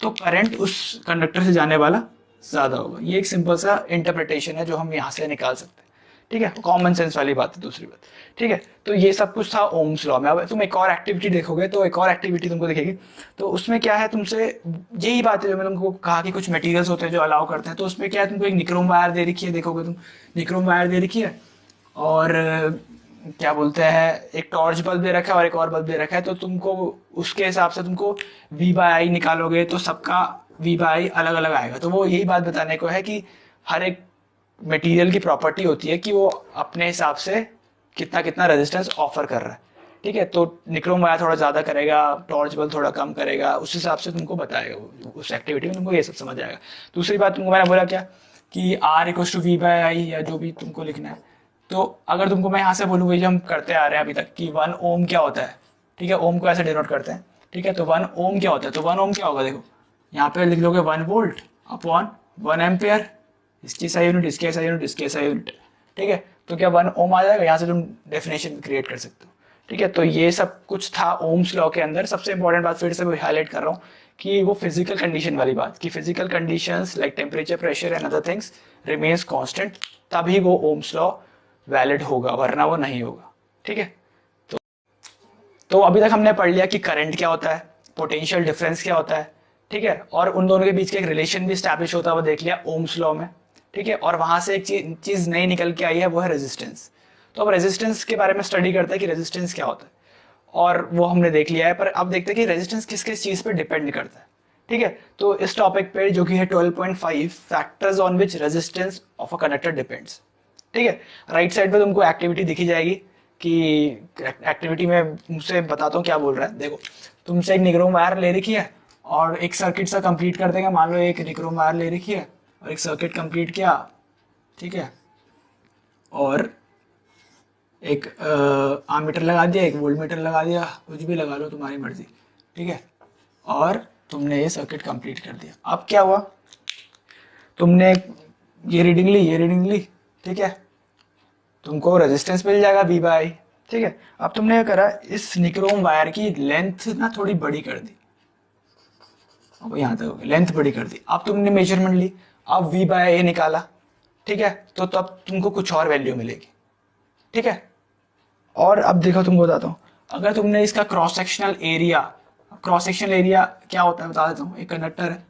तो करंट उस कंडक्टर से जाने वाला ज्यादा होगा। ये एक सिंपल सा इंटरप्रिटेशन है जो हम यहाँ से निकाल सकते हैं। ठीक है, कॉमन सेंस वाली बात है दूसरी बात। ठीक है, तो ये सब कुछ था ओम्स लॉ में। अब तुम एक और एक्टिविटी देखोगे तो एक और एक्टिविटी तुमको दिखेगी, तो उसमें क्या है, तुमसे यही बात है जो मैंने तुमको कहा कि कुछ मटेरियल्स होते हैं जो अलाउ करते हैं। तो उसमें क्या है, तुमको एक निक्रोम वायर दे रखी है, देखोगे तुम निक्रोम वायर दे रखी है, और क्या बोलते हैं, एक टॉर्च बल्ब दे रखा है और एक और बल्ब दे रखा है। तो तुमको उसके हिसाब से तुमको V/I निकालोगे तो सबका V/I अलग अलग आएगा। तो वो यही बात बताने को है कि हर एक मटेरियल की प्रॉपर्टी होती है कि वो अपने हिसाब से कितना कितना रेजिस्टेंस ऑफर कर रहा है। ठीक है, तो निक्रोम वायर थोड़ा ज्यादा करेगा, टॉर्च बल्ब थोड़ा कम करेगा, उस हिसाब से तुमको बताएगा, उस एक्टिविटी में तुमको ये सब समझ आएगा। दूसरी बात तुमको मैंने बोला क्या कि R=V/I या जो भी तुमको लिखना है। तो अगर तुमको मैं यहाँ से बोलूँ, जो हम करते आ रहे हैं अभी तक कि 1 ओम क्या होता है। ठीक है, ओम को ऐसे डिनोट करते हैं। ठीक है, तो 1 ओम क्या होता है, तो 1 ओम क्या होगा, देखो यहाँ पे लिख लोगे 1 वोल्ट अपॉन 1 एम्पियर, इसकी SI यूनिट, इसकी SI यूनिट, इसकी SI यूनिट। ठीक है, तो क्या 1 ओम आ जाएगा, यहाँ से तुम डेफिनेशन क्रिएट कर सकते हो। ठीक है, तो ये सब कुछ था ओम्स लॉ के अंदर। सबसे इंपॉर्टेंट बात फिर से मैं हाईलाइट कर रहा हूँ कि वो फिजिकल कंडीशन वाली बात, कि physical conditions like temperature, pressure and other things remains constant, तभी वो ओम्स लॉ वैलिड होगा, वरना वो नहीं होगा। ठीक है, तो अभी तक हमने पढ़ लिया कि करंट क्या होता है, पोटेंशियल डिफरेंस क्या होता है। ठीक है, और उन दोनों के बीच का एक रिलेशन भी स्टैब्लिश होता है, वो देख लिया ओम्स लॉ में। ठीक है, और वहां से एक चीज नई निकल के आई है, वो है रेजिस्टेंस। तो अब रेजिस्टेंस के बारे में स्टडी करते हैं कि रेजिस्टेंस क्या होता है, और वो हमने देख लिया है। पर अब देखते हैं कि रेजिस्टेंस किस किस चीज पे डिपेंड करता है। ठीक है, तो इस टॉपिक पे जो कि है 12.5 factors on which resistance of a conductor depends. ठीक है, राइट साइड पे तुमको एक्टिविटी दिखी जाएगी कि एक्टिविटी में मुझसे बताता हूँ क्या बोल रहा है। देखो, तुमसे एक निक्रोम वायर ले रखी है और एक सर्किट सा कंप्लीट कर देगा। मान लो एक निक्रोम वायर ले रखी है और एक सर्किट कंप्लीट किया। ठीक है, और एक आमीटर लगा दिया, एक वोल्ट मीटर लगा दिया, कुछ भी लगा लो, तुम्हारी मर्जी। ठीक है, और तुमने ये सर्किट कंप्लीट कर दिया। अब क्या हुआ, तुमने ये रीडिंग ली, ये रीडिंग ली। ठीक है, तुमको रेजिस्टेंस मिल जाएगा V/I। ठीक है, अब तुमने क्या करा, इस निक्रोम वायर की लेंथ ना थोड़ी बड़ी कर दी, अब यहाँ तक लेंथ बड़ी कर दी। अब तुमने मेजरमेंट ली, अब V/A निकाला। ठीक है, तो तब तुमको कुछ और वैल्यू मिलेगी। ठीक है, और अब देखो तुमको बताता हूँ, अगर तुमने इसका क्रॉस सेक्शनल एरिया क्या होता है बता देता हूँ। एक कंडक्टर है,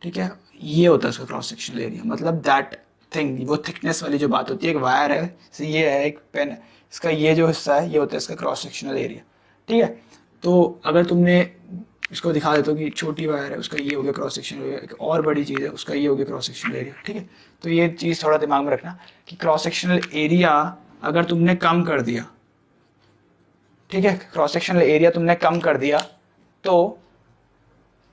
ठीक है, ये होता है उसका क्रॉस सेक्शनल एरिया, मतलब दैट थिंग, वो थिकनेस वाली जो बात होती है, एक वायर है, ये है एक पेन है, इसका ये जो हिस्सा है ये होता है इसका क्रॉस सेक्शनल एरिया। ठीक है, तो अगर तुमने इसको दिखा देते हो कि छोटी वायर है, उसका ये हो गया क्रॉस सेक्शनल एरिया, एक और बड़ी चीज़ है उसका ये हो गया क्रॉस सेक्शनल एरिया। ठीक है, तो ये चीज़ थोड़ा दिमाग में रखना कि क्रॉस सेक्शनल एरिया अगर तुमने कम कर दिया, ठीक है, क्रॉस सेक्शनल एरिया तुमने कम कर दिया, तो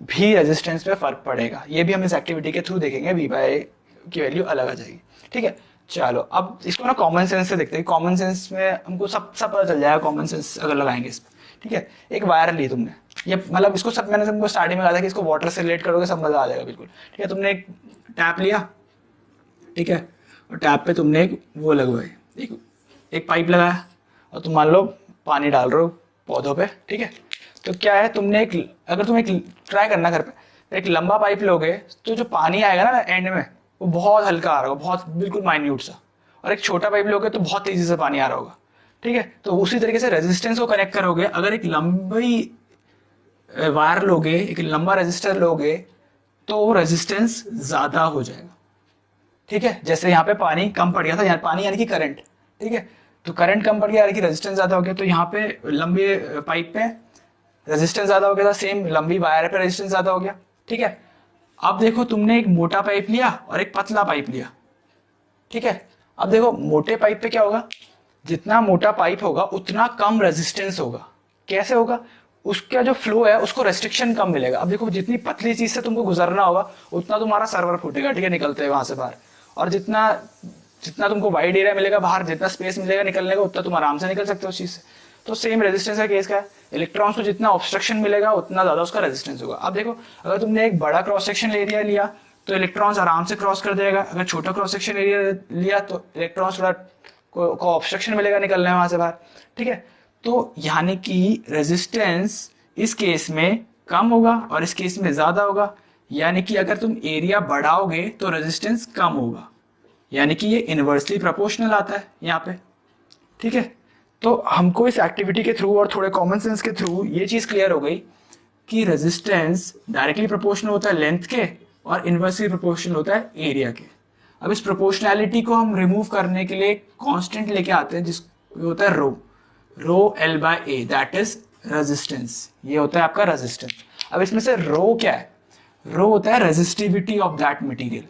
भी रेजिस्टेंस पे फर्क पड़ेगा। ये भी हम इस एक्टिविटी के थ्रू देखेंगे, V/A की वैल्यू अलग आ जाएगी। ठीक है, चलो अब इसको ना कॉमन सेंस से देखते हैं। कॉमन सेंस में हमको सब पता चल जाएगा, कॉमन सेंस अगर लगाएंगे इस पर। ठीक है, एक वायर ली तुमने, ये मतलब इसको सब मैंने तुमको स्टार्टिंग में कहा था कि इसको वाटर से रिलेट करोगे सब मजा आ जाएगा बिल्कुल। ठीक है, तुमने एक टैप लिया, ठीक है, और टैप पे तुमने एक वो लगवाई, एक पाइप लगाया, और तुम मान लो पानी डाल रहे हो पौधों पे। ठीक है, तो क्या है, अगर तुम एक ट्राई करना घर पे, एक लंबा पाइप लोगे तो जो पानी आएगा ना एंड में वो बहुत हल्का आ रहा होगा, बहुत बिल्कुल माइन्यूट सा, और एक छोटा पाइप लोगे तो बहुत तेजी से पानी आ रहा होगा। ठीक है, तो उसी तरीके से रेजिस्टेंस को कनेक्ट करोगे, अगर एक लंबी वायर लोगे, एक लंबा रेजिस्टर लोगे तो रेजिस्टेंस ज्यादा हो जाएगा। ठीक है, जैसे यहाँ पे पानी कम पड़ गया था, यहाँ पानी यानी कि करंट। ठीक है, तो करंट कम पड़ गया यानी कि रेजिस्टेंस ज्यादा हो गया, तो यहाँ पे लंबे पाइप पे रेजिस्टेंस ज्यादा हो गया था, सेम लंबी वायर पे रेजिस्टेंस ज्यादा हो गया। ठीक है, अब देखो तुमने एक मोटा पाइप लिया और एक पतला पाइप लिया। ठीक है, अब देखो मोटे पाइप पे क्या होगा, जितना मोटा पाइप होगा उतना कम रेजिस्टेंस होगा। कैसे होगा, उसका जो फ्लो है उसको रेस्ट्रिक्शन कम मिलेगा। अब देखो जितनी पतली चीज से तुमको गुजरना होगा उतना तुम्हारा सर्वर फूटेगा। ठीक है, निकलते हैं वहां से बाहर, और जितना जितना तुमको वाइड एरिया मिलेगा बाहर, जितना स्पेस मिलेगा निकलने का, उतना तुम आराम से निकल सकते हो उस चीज से। तो सेम रेजिस्टेंस का केस का है, इलेक्ट्रॉन्स को जितना ऑब्स्ट्रक्शन मिलेगा उतना ज्यादा उसका रेजिस्टेंस होगा। अब देखो अगर तुमने एक बड़ा क्रॉस सेक्शन एरिया लिया तो इलेक्ट्रॉन्स आराम से क्रॉस कर देगा, अगर छोटा क्रॉस सेक्शन एरिया लिया तो इलेक्ट्रॉन्स थोड़ा को ऑब्स्ट्रक्शन मिलेगा निकलने में वहां से बाहर। ठीक है, तो यानी कि रेजिस्टेंस इस केस में कम होगा और इस केस में ज्यादा होगा, यानी कि अगर तुम एरिया बढ़ाओगे तो रेजिस्टेंस कम होगा, यानी कि ये इनवर्सली प्रोपोर्शनल आता है यहाँ पे। ठीक है, तो हमको इस एक्टिविटी के थ्रू और थोड़े कॉमन सेंस के थ्रू ये चीज क्लियर हो गई कि रेजिस्टेंस डायरेक्टली प्रोपोर्शनल होता है लेंथ के और इनवर्सली प्रोपोर्शनल होता है एरिया के। अब इस प्रोपोर्शनैलिटी को हम रिमूव करने के लिए कांस्टेंट लेके आते हैं, जिस होता है रो L bye A, that is resistance. ये होता है आपका रेजिस्टेंस। अब इसमें से रो क्या है, रो होता है रेजिस्टिविटी ऑफ दैट मटेरियल।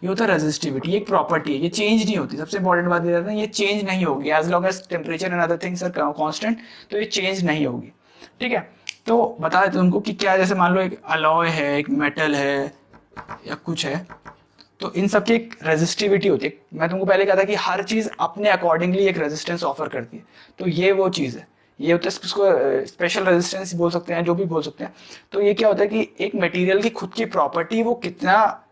ये होता है रेजिस्टिविटी, एक प्रॉपर्टी है, ये चेंज नहीं होती। सबसे इंपॉर्टेंट बात ये है, ये चेंज नहीं होगी as long as temperature and other things are constant, तो ये चेंज नहीं होगी। ठीक है, तो बता देते उनको कि क्या, जैसे मान लो एक अलॉय है, एक मेटल है या कुछ है, तो इन सब की एक रेजिस्टिविटी होती है। मैं तुमको पहले कहा था कि हर चीज अपने अकॉर्डिंगली एक रेजिस्टेंस ऑफर करती है, तो ये वो चीज है। ये होता है, इसको स्पेशल रेजिस्टेंस बोल सकते हैं, जो भी बोल सकते हैं। तो ये क्या होता है कि एक मटेरियल की खुद की प्रॉपर्टी वो कितना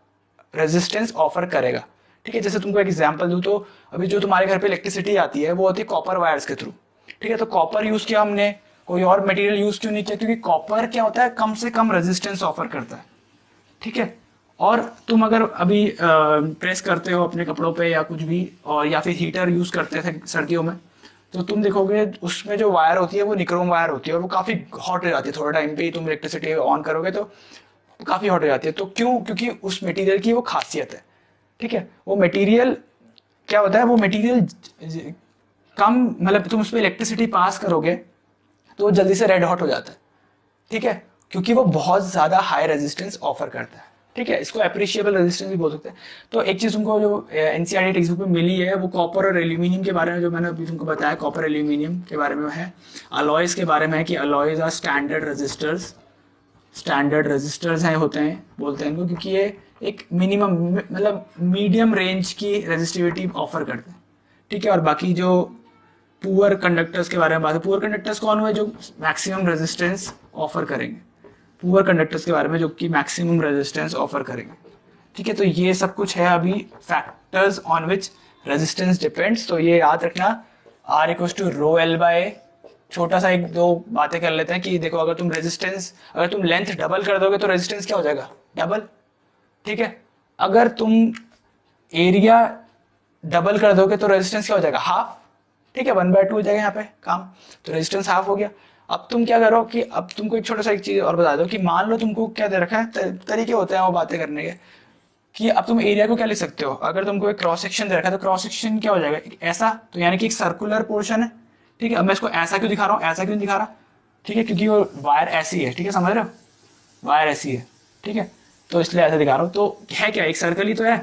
रेजिस्टेंस ऑफर करेगा। ठीक है, जैसे तुमको एक एग्जांपल दूं तो अभी जो तुम्हारे घर पे इलेक्ट्रिसिटी आती है वो होती है कॉपर वायर्स के थ्रू। ठीक है, तो कॉपर यूज किया हमने, कोई और मटेरियल यूज क्यों नहीं किया, क्योंकि कॉपर क्या होता है, कम से कम रेजिस्टेंस ऑफर करता है। ठीक है, और तुम अगर अभी प्रेस करते हो अपने कपड़ों पे या कुछ भी, और या फिर हीटर यूज करते थे सर्दियों में, तो तुम देखोगे उसमें जो वायर होती है वो निक्रोम वायर होती है और वो काफी हॉट हो जाती है। थोड़ा टाइम पे ही तुम इलेक्ट्रिसिटी ऑन करोगे तो काफी हॉट हो जाती है। तो क्यों, क्योंकि उस मटेरियल की वो खासियत है। ठीक है, वो मटेरियल क्या होता है, वो मटेरियल कम, मतलब तुम उस पर इलेक्ट्रिसिटी पास करोगे तो वो जल्दी से रेड हॉट हो जाता है। ठीक है, क्योंकि वो बहुत ज्यादा हाई रेजिस्टेंस ऑफर करता है। ठीक है, इसको एप्रिशिएबल रेजिस्टेंस भी बोल सकते हैं। तो एक चीज तुमको जो एनसीईआरटी टेक्स्ट बुक में मिली है वो कॉपर और एल्यूमिनियम के बारे में, जो मैंने अभी तुमको बताया कॉपर एल्यूमिनियम के बारे में है। अलॉयज के बारे में है कि अलॉयज आर स्टैंडर्ड रेजिस्टर्स हैं, होते हैं, बोलते हैं इनको, क्योंकि ये एक मिनिमम मतलब मीडियम रेंज की रेजिस्टिविटी ऑफर करते हैं। ठीक है, और बाकी जो पुअर कंडक्टर्स के बारे में बात है, पुअर कंडक्टर्स कौन हुए, जो मैक्सिमम रेजिस्टेंस ऑफर करेंगे, पुअर कंडक्टर्स के बारे में जो कि मैक्सिमम रेजिस्टेंस ऑफर करेंगे। ठीक है, तो ये सब कुछ है अभी factors on which resistance depends. तो ये याद रखना, R equals to rho L by, छोटा सा एक दो बातें कर लेते हैं कि देखो अगर तुम लेंथ डबल कर दोगे तो रेजिस्टेंस क्या हो जाएगा, डबल। ठीक है, अगर तुम एरिया डबल कर दोगे तो रेजिस्टेंस क्या हो जाएगा, हाफ। ठीक है, 1/2 हो जाएगा यहाँ पे काम, तो रेजिस्टेंस हाफ हो गया। अब तुम क्या करो कि अब तुमको एक छोटा सा एक चीज और बता दो कि मान लो तुमको क्या दे रखा है, तरीके होते हैं वो बातें करने के, कि अब तुम एरिया को क्या लिख सकते हो। अगर तुमको एक क्रॉस सेक्शन दे रखा है तो क्रॉस सेक्शन क्या हो जाएगा, ऐसा, तो यानी कि एक सर्कुलर पोर्शन है। ठीक है, अब मैं इसको ऐसा क्यों दिखा रहा हूँ, ऐसा क्यों दिखा रहा, ठीक है, क्योंकि वो वायर ऐसी है। ठीक है, समझ रहे हो, वायर ऐसी है। ठीक है, तो इसलिए ऐसा दिखा रहा हूँ। तो है क्या, एक सर्कल ही तो है,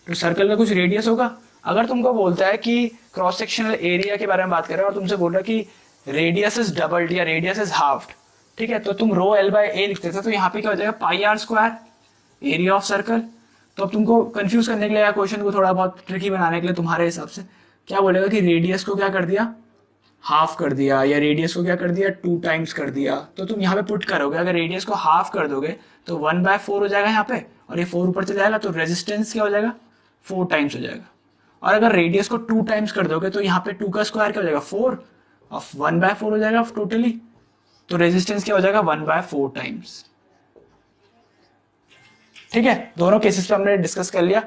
तो सर्कल का कुछ रेडियस होगा। अगर तुमको बोलता है कि क्रॉस सेक्शनल एरिया के बारे में बात कर रहे हो और तुमसे बोल रहा है कि रेडियस इज डबल्ड या रेडियस इज हाफ्ड, ठीक है, तो तुम रो एल बाय ए लिखते थे, तो यहाँ पे क्या हो जाएगा, pi r square area of circle. तो अब तुमको कंफ्यूज करने के लिए या क्वेश्चन को थोड़ा बहुत ट्रिकी बनाने के लिए तुम्हारे हिसाब से क्या बोलेगा कि रेडियस को क्या कर दिया, हाफ कर दिया, या रेडियस को क्या कर दिया, 2 टाइम्स कर दिया। तो तुम यहाँ पे पुट करोगे, अगर रेडियस को हाफ कर दोगे तो 1/4 हो जाएगा यहाँ पे, और ये 4 ऊपर चला जाएगा, तो रेजिस्टेंस क्या हो जाएगा, 4 टाइम्स हो जाएगा। और अगर रेडियस को 2 टाइम्स कर दोगे तो यहाँ पे 2 का स्क्वायर क्या हो जाएगा, 4, और 1/4 हो जाएगा टोटली। तो रेजिस्टेंस क्या हो जाएगा 1/4 टाइम्स। ठीक है, दोनों केसेस पे हमने डिस्कस कर लिया।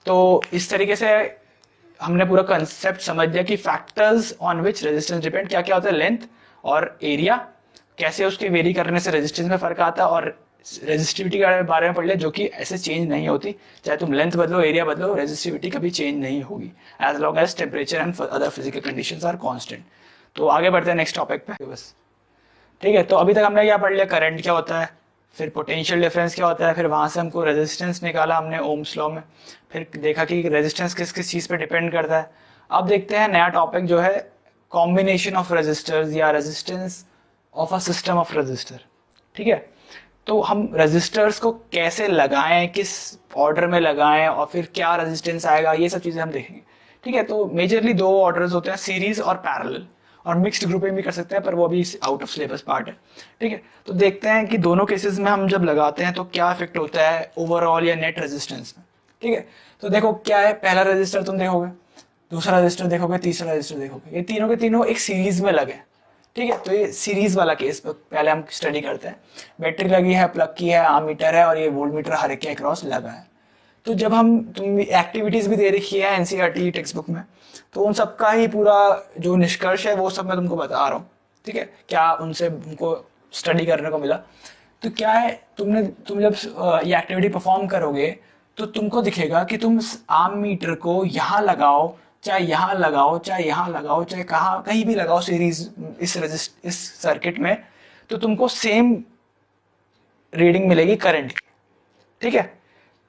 तो इस तरीके से हमने पूरा कंसेप्ट समझ लिया कि factors on which resistance depend क्या क्या होता है, लेंथ और एरिया, कैसे उसके वेरी करने से रेजिस्टेंस में फर्क आता है, और रेजिस्टिविटी के बारे में पढ़ लिया जो कि ऐसे चेंज नहीं होती, चाहे तुम लेंथ बदलो एरिया बदलो रेजिस्टिविटी कभी चेंज नहीं होगी as long as temperature and other physical conditions are constant. तो आगे बढ़ते हैं नेक्स्ट टॉपिक पे बस। ठीक है, तो अभी तक हमने क्या पढ़ लिया, करंट क्या होता है, फिर पोटेंशियल डिफरेंस क्या होता है, फिर वहां से हमको रेजिस्टेंस निकाला हमने ओम्स लॉ में, फिर देखा कि रेजिस्टेंस किस किस चीज पे डिपेंड करता है। अब देखते हैं नया टॉपिक जो है कॉम्बिनेशन ऑफ रेजिस्टर्स या resistance of a system of resistor. ठीक है, तो हम रेजिस्टर्स को कैसे लगाएं, किस ऑर्डर में लगाएं, और फिर क्या रेजिस्टेंस आएगा, ये सब चीजें हम देखेंगे। ठीक है, तो मेजरली दो ऑर्डर्स होते हैं, सीरीज और पैरेलल, और मिक्स्ड ग्रुपिंग भी कर सकते हैं, पर वो अभी आउट ऑफ सिलेबस पार्ट है। ठीक है, तो देखते हैं कि दोनों केसेस में हम जब लगाते हैं तो क्या इफेक्ट होता है ओवरऑल या नेट रेजिस्टेंस में। ठीक है, तो देखो क्या है, पहला रेजिस्टर तुम देखोगे, दूसरा रेजिस्टर देखोगे, तीसरा रेजिस्टर देखोगे, ये तीनों के तीनों एक सीरीज में लगे। ठीक है, तो ये सीरीज वाला केस पहले हम स्टडी करते हैं। बैटरी लगी है, प्लग की है, आमीटर है, और ये वोल्ट मीटर हर एक के अक्रॉस लगा है। तो जब हम तुम एक्टिविटीज भी दे रखी है एनसीईआरटी टेक्स्ट बुक में, तो उन सबका ही पूरा जो निष्कर्ष है वो सब मैं तुमको बता रहा हूँ। ठीक है, क्या उनसे हमको स्टडी करने को मिला। तो क्या है, तुम जब ये एक्टिविटी परफॉर्म करोगे तो तुमको दिखेगा कि तुम आम मीटर को यहाँ लगाओ, चाहे यहाँ लगाओ, चाहे यहाँ लगाओ, चाहे कहाँ कहीं भी लगाओ सीरीज इस सर्किट में, तो तुमको सेम रीडिंग मिलेगी करंट की। ठीक है,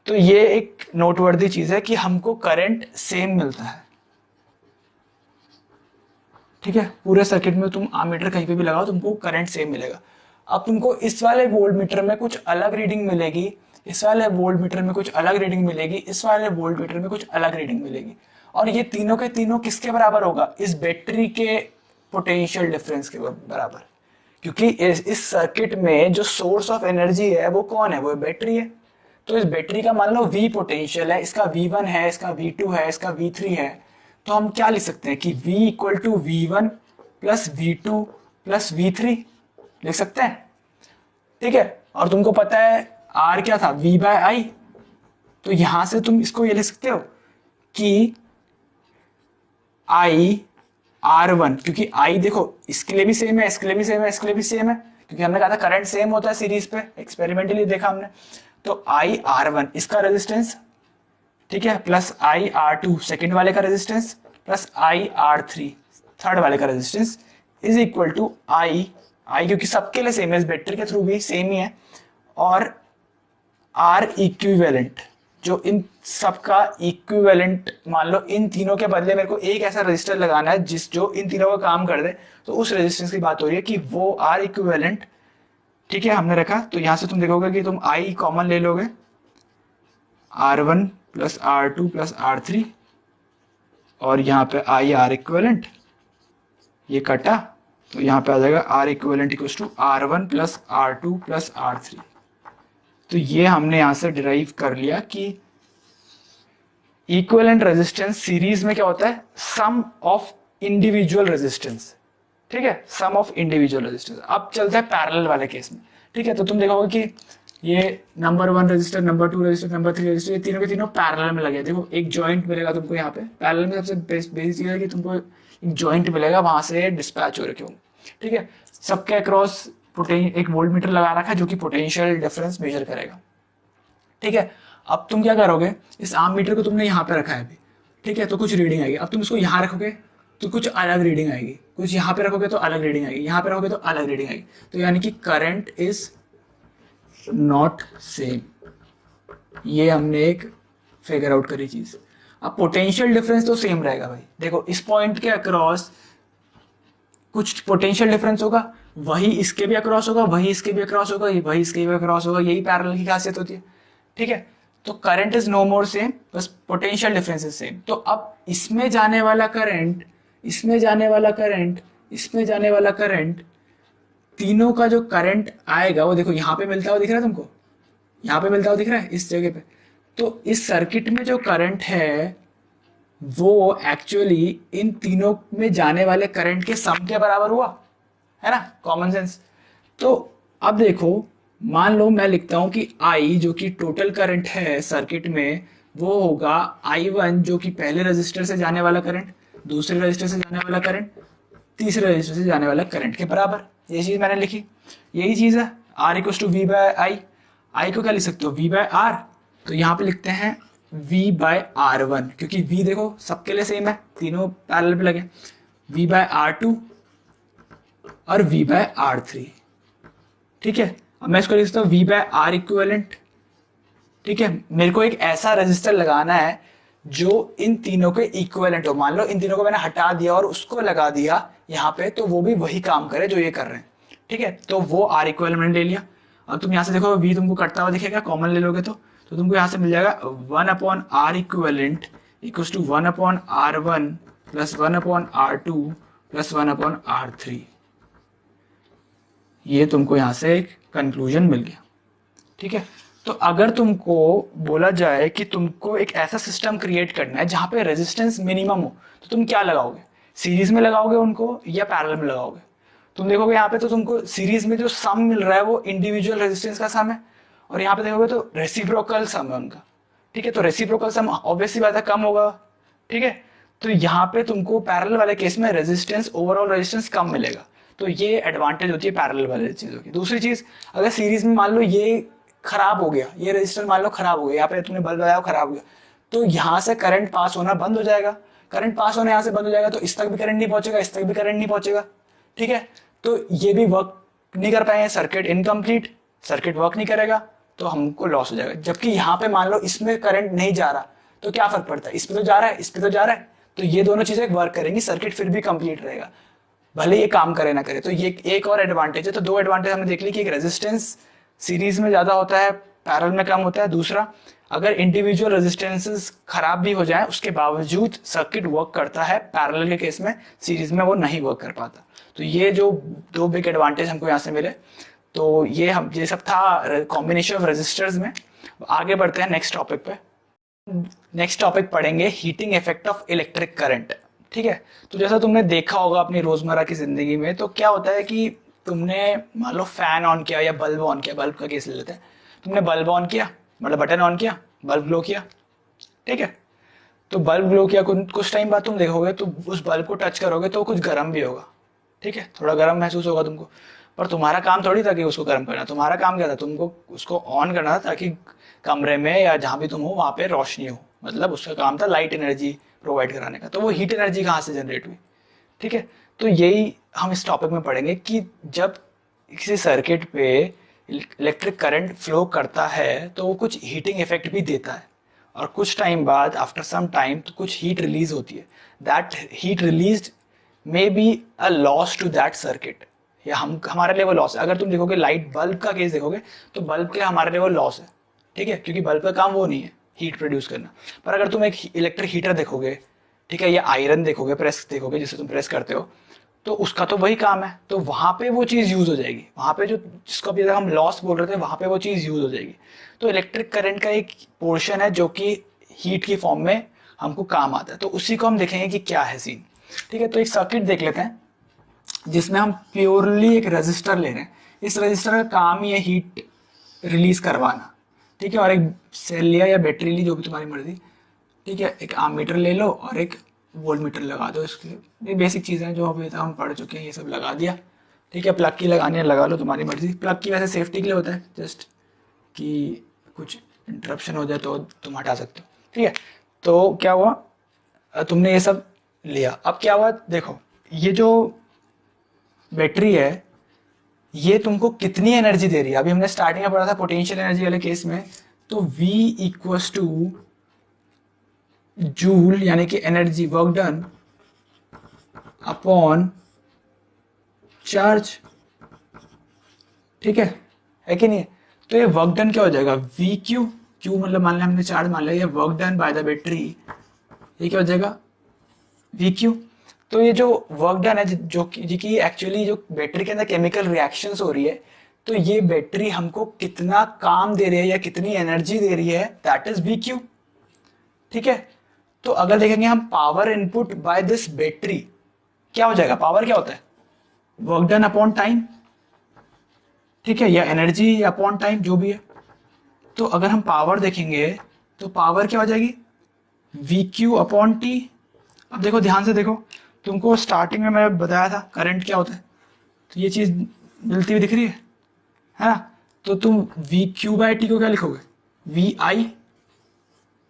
तो ये एक नोटवर्दी चीज है कि हमको करंट सेम मिलता है। ठीक है, पूरे सर्किट में तुम आमीटर कहीं पे भी लगाओ तुमको करंट सेम मिलेगा। अब तुमको इस वाले वोल्ट मीटर में कुछ अलग रीडिंग मिलेगी, इस वाले वोल्ट मीटर में कुछ अलग रीडिंग मिलेगी, इस वाले वोल्ट मीटर में कुछ अलग रीडिंग मिलेगी, और ये तीनों के तीनों किसके बराबर होगा, इस बैटरी के पोटेंशियल डिफरेंस के बराबर। क्योंकि इस सर्किट में जो सोर्स ऑफ एनर्जी है वो कौन है, वो बैटरी है। तो इस बैटरी का मान लो V पोटेंशियल है, इसका V1 है, इसका V2 है, इसका V3 है, तो हम क्या लिख सकते हैं कि V equal to V1 plus V2 plus V3 लिख सकते हैं। ठीक है, और तुमको पता है R क्या था, V/I, तो यहां से तुम इसको ये लिख सकते हो कि I R1, क्योंकि I देखो इसके लिए भी सेम है, इसके लिए भी सेम है, इसके लिए भी सेम है, क्योंकि हमने कहा था करंट सेम होता है सीरीज पे, एक्सपेरिमेंटली देखा हमने। तो I R1 इसका रेजिस्टेंस, ठीक है, प्लस I R2 सेकंड वाले का resistance, plus I R3 third वाले का resistance, is equal to I क्योंकि सबके लिए सेम है, इस बैटरी के थ्रू भी सेम ही है, और R इक्विवेलेंट, जो इन सबका इक्विवेलेंट, मान लो इन तीनों के बदले मेरे को एक ऐसा रजिस्टर लगाना है जो इन तीनों का काम कर दे, तो उस रेजिस्टेंस की बात हो रही है कि वो R इक्विवेलेंट। ठीक है, हमने रखा, तो यहां से तुम देखोगे कि तुम I कॉमन ले लोगे, R1 plus R2 plus R3, और यहाँ पे I R इक्विवेलेंट, ये कटा, तो यहाँ पे आ जाएगा R equivalent equals to R1 plus R2 plus R3। तो ये हमने यहाँ से डिराइव कर लिया कि इक्विवेलेंट रेजिस्टेंस सीरीज में क्या होता है, सम ऑफ इंडिविजुअल रेजिस्टेंस। ठीक है, सम ऑफ इंडिविजुअल रेजिस्टेंस। अब चलते हैं पैरेलल वाले केस में। ठीक है, तो तुम देखोगे कि ये number 1 register, number 2 register, number 3 register, ये तीनों के तीनों पैरेलल में लगे। देखो एक जॉइंट मिलेगा तुमको यहाँ पे, पैरेलल में सबसे बेसिक चीज है कि तुमको एक जॉइंट मिलेगा, वहां से डिस्पैच हो रखे होंगे। ठीक है, सबके अक्रॉस एक वोल्ट मीटर लगा रखा है जो कि पोटेंशियल डिफरेंस मेजर करेगा। ठीक है, अब तुम क्या करोगे, इस आम मीटर को तुमने यहाँ पे रखा है अभी, ठीक है, तो कुछ रीडिंग आएगी। अब तुम इसको यहाँ रखोगे तो कुछ अलग रीडिंग आएगी, कुछ यहाँ पे रखोगे तो अलग रीडिंग आएगी, यहाँ पे रखोगे तो अलग रीडिंग आएगी। तो यानी कि करंट इज नॉट सेम, ये हमने एक फिगर आउट करी चीज। अब पोटेंशियल डिफरेंस तो सेम रहेगा भाई। देखो इस पॉइंट के अक्रॉस कुछ पोटेंशियल डिफरेंस होगा, वही इसके भी अक्रॉस होगा, वही इसके भी अक्रॉस होगा, वही इसके भी अक्रॉस होगा, यही पैरेलल की खासियत होती है। ठीक है, तो current is no more same, बस पोटेंशियल डिफरेंस इज सेम। तो अब इसमें जाने वाला करंट, इसमें जाने वाला करंट, इसमें जाने वाला करंट, तीनों का जो करंट आएगा वो देखो यहाँ पे मिलता हुआ दिख रहा है तुमको, यहाँ पे मिलता हुआ दिख रहा है इस जगह पे। तो इस सर्किट में जो करंट है वो एक्चुअली इन तीनों में जाने वाले करंट के सम के बराबर हुआ। है ना, कॉमन सेंस। तो अब देखो, मान लो मैं लिखता हूं कि आई जो कि टोटल करंट है सर्किट में, वो होगा I1 जो कि पहले रजिस्टर से जाने वाला करंट, दूसरे रजिस्टर से जाने वाला करंट, तीसरे रजिस्टर से जाने वाला करंट के बराबर। ये चीज मैंने लिखी, यही चीज है। R equal to V by I, I को क्या लिख सकते हो, V बाय आर। तो यहाँ पे लिखते हैं V बाय R1, क्योंकि V देखो सबके लिए सेम है, तीनों पैरेलल पे लगे। V बाय R2 और V बाय R3। ठीक है, अब मैं इसको लिख सकता हूँ V बाय R इक्विवेलेंट। ठीक है, मेरे को एक ऐसा रेजिस्टर लगाना है जो इन तीनों के इक्विवेलेंट हो। मान लो इन तीनों को मैंने हटा दिया और उसको लगा दिया यहाँ पे, तो वो भी वही काम करे जो ये कर रहे हैं। ठीक है, तो वो R इक्विवेलेंट मैंने ले लिया। अब तुम यहाँ से देखो V तुमको कटता हुआ दिखेगा, कॉमन ले लोगे तो तुमको यहाँ से मिल जाएगा 1/R equivalent equals to 1/R1 plus 1/R2 plus 1/R3। ये तुमको यहाँ से एक कंक्लूजन मिल गया। ठीक है, तो अगर तुमको बोला जाए कि तुमको एक ऐसा सिस्टम क्रिएट करना है जहां पे रेजिस्टेंस मिनिमम हो, तो तुम क्या लगाओगे, सीरीज में लगाओगे उनको या पैरेलल में लगाओगे? तुम देखोगे यहाँ पे तो तुमको सीरीज में जो सम मिल रहा है वो इंडिविजुअल रेजिस्टेंस का सम है, और यहाँ पे देखोगे तो रेसिप्रोकल सम है उनका। ठीक है, तो रेसिप्रोकल सम ऑब्वियसली बात है कम होगा। ठीक है, तो यहाँ पे तुमको पैरेलल वाले केस में रेजिस्टेंस, ओवरऑल रेजिस्टेंस कम मिलेगा। तो ये एडवांटेज होती है पैरेलल वाले चीजों की। दूसरी चीज, अगर सीरीज में मान लो ये खराब हो गया, ये रेजिस्टर मान लो खराब हो गया, यहाँ पे तुमने बल्ब लगाया खराब हो गया, तो यहाँ से करंट पास होना बंद हो जाएगा। करंट पास होना यहाँ से बंद हो जाएगा तो इस तक भी करंट नहीं पहुंचेगा, इस तक भी करंट नहीं पहुंचेगा। ठीक है, तो ये भी वर्क नहीं कर पाएंगे, सर्किट इनकम्प्लीट, सर्किट वर्क नहीं करेगा, तो हमको लॉस हो जाएगा। जबकि यहाँ पे मान लो इसमें करंट नहीं जा रहा, तो क्या फर्क पड़ता है, इस पे तो जा रहा है, इस पे तो जा रहा है, तो ये दोनों चीजें वर्क करेंगी, सर्किट फिर भी कंप्लीट रहेगा, भले ये काम करे ना करे। तो ये एक और एडवांटेज है। तो दो एडवांटेज हमने देख ली कि एक रेजिस्टेंस सीरीज में ज्यादा होता है, पैरेलल में कम होता है। दूसरा, अगर इंडिविजुअल रेजिस्टेंसेस खराब भी हो जाए उसके बावजूद सर्किट वर्क करता है, पैरेलल के केस में, सीरीज में वो नहीं वर्क कर पाता। तो ये जो दो बिग एडवांटेज हमको यहाँ से मिले, तो ये सब था कॉम्बिनेशन ऑफ रेजिस्टर्स में। आगे बढ़ते हैं नेक्स्ट टॉपिक पे। नेक्स्ट टॉपिक पढ़ेंगे heating effect of electric current. ठीक है, तो जैसा तुमने देखा होगा अपनी रोजमर्रा की जिंदगी में, तो क्या होता है कि तुमने मान लो फैन ऑन किया या बल्ब ऑन किया, बल्ब का केस ले लेते हैं, तुमने बल्ब ऑन किया, मतलब बटन ऑन किया, बल्ब ग्लो किया। ठीक है, तो बल्ब ग्लो किया, कुछ टाइम बाद तुम देखोगे तो उस बल्ब को टच करोगे तो कुछ गर्म भी होगा। ठीक है, थोड़ा गर्म महसूस होगा तुमको, पर तुम्हारा काम थोड़ी था कि उसको गर्म करना, तुम्हारा काम क्या था, तुमको उसको ऑन करना था ताकि कमरे में या जहां भी तुम हो वहां पे रोशनी हो, मतलब उसका काम था लाइट एनर्जी प्रोवाइड कराने का। तो वो हीट एनर्जी कहाँ से जनरेट हुई? ठीक है, तो यही हम इस टॉपिक में पढ़ेंगे कि जब किसी सर्किट पे इलेक्ट्रिक करंट फ्लो करता है तो वो कुछ हीटिंग इफेक्ट भी देता है, और कुछ टाइम बाद आफ्टर सम टाइम तो कुछ हीट रिलीज होती है। That heat released may be a loss to that circuit, या हमारे लिए वो लॉस है। अगर तुम देखोगे लाइट बल्ब का केस देखोगे तो बल्ब के हमारे लिए वो लॉस है। ठीक है, क्योंकि बल्ब का काम वो नहीं है हीट प्रोड्यूस करना। पर अगर तुम एक इलेक्ट्रिक हीटर देखोगे, ठीक है, या आयरन देखोगे, प्रेस देखोगे जिसे तुम प्रेस करते हो, तो उसका तो वही काम है, तो वहां पे वो चीज यूज हो जाएगी, वहां पे जो जिसको अभी हम लॉस बोल रहे थे वहां पे वो चीज यूज हो जाएगी। तो इलेक्ट्रिक करंट का एक पोर्शन है जो कि हीट की फॉर्म में हमको काम आता है, तो उसी को हम देखेंगे कि क्या है सीन। ठीक है, तो एक सर्किट देख लेते हैं जिसमें हम प्योरली एक रजिस्टर ले रहे हैं। इस रजिस्टर का काम ही है हीट रिलीज करवाना। ठीक है, और एक सेल लिया या बैटरी ली, जो भी तुम्हारी मर्जी। ठीक है, एक आममीटर ले लो और एक वोल्ट मीटर लगा दो। इसके ये बेसिक चीज़ें हैं जो अभी तक हम पढ़ चुके हैं, ये सब लगा दिया। ठीक है, प्लग की लगानी है लगा लो, तुम्हारी मर्जी। प्लग की वैसे सेफ्टी के लिए होता है, जस्ट कि कुछ इंटरप्शन हो जाए तो तुम हटा सकते हो। ठीक है, तो क्या हुआ, तुमने ये सब लिया। अब क्या हुआ, देखो ये जो बैटरी है ये तुमको कितनी एनर्जी दे रही है। अभी हमने स्टार्टिंग में पढ़ा था पोटेंशियल एनर्जी वाले केस में, तो V इक्वल्स टू जूल यानी कि energy work done upon charge. ठीक है कि नहीं? तो ये वर्क डन क्या हो जाएगा, वी क्यू, क्यू मतलब मान लिया हमने चार्ज मान लिया, ये work done by the battery, ये क्या हो जाएगा, वी क्यू। तो ये जो वर्क डन है जो कि एक्चुअली जो बैटरी के अंदर केमिकल रिएक्शंस हो रही है, तो ये बैटरी हमको कितना काम दे रही है या कितनी एनर्जी दे रही है, दैट इज वी क्यू। ठीक है, तो अगर देखेंगे हम power input by this battery, क्या हो जाएगा, पावर क्या होता है, वर्क डन अपॉन टाइम, ठीक है, या एनर्जी अपॉन टाइम, जो भी है। तो अगर हम पावर देखेंगे तो पावर क्या हो जाएगी, वी क्यू अपॉन टी। अब देखो ध्यान से देखो, तुमको स्टार्टिंग में मैं बताया था करंट क्या होता है, तो ये चीज मिलती हुई दिख रही है ना। तो तुम वी क्यू बाय टी को क्या लिखोगे, वी आई।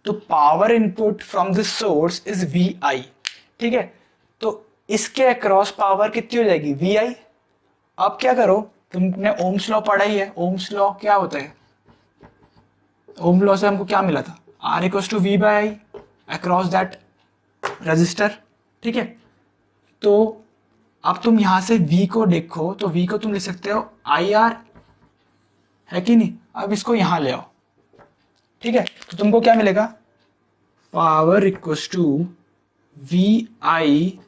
तो power input from this source is V I, ठीक है। तो इसके अक्रॉस पावर कितनी हो जाएगी, वी आई। अब क्या करो, तुमने ओम्स लॉ पढ़ा ही है। ओम्स लॉ क्या होता है, ओम लॉ से हमको क्या मिला था, R equals to V by I across that resistor, ठीक है। तो अब तुम यहां से v को देखो, तो v को तुम लिख सकते हो आई आर, है कि नहीं। अब इसको यहां ले आओ, ठीक है। तो तुमको क्या मिलेगा, पावर इक्वल्स टू वी आई,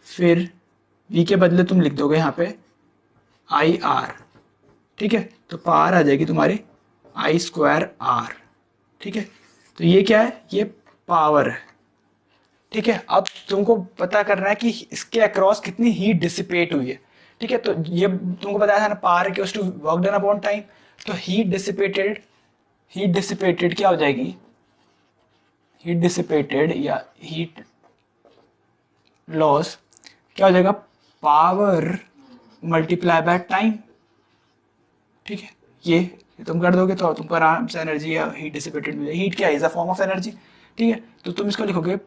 फिर v के बदले तुम लिख दोगे यहाँ पे आई आर, ठीक है। तो पावर आ जाएगी तुम्हारी आई स्क्वायर आर, ठीक है। तो ये क्या है, ये पावर है, ठीक है। अब तुमको पता करना है कि इसके अक्रॉस कितनी हीट डिसिपेट हुई है, ठीक है। तो ये तुमको बताया था ना, power equals to work done upon time. तो हीट डिसिपेटेड क्या हो जाएगी, हीट डिसिपेटेड या हीट लॉस क्या हो जाएगा, पावर मल्टीप्लाई बाय टाइम, ठीक है। ये तुम कर दोगे तो तुमको आराम से एनर्जी या हीट डिसिपेटेड मिलेगी। हीट क्या है, is a form of energy, ठीक है। तो तुम इसको लिखोगे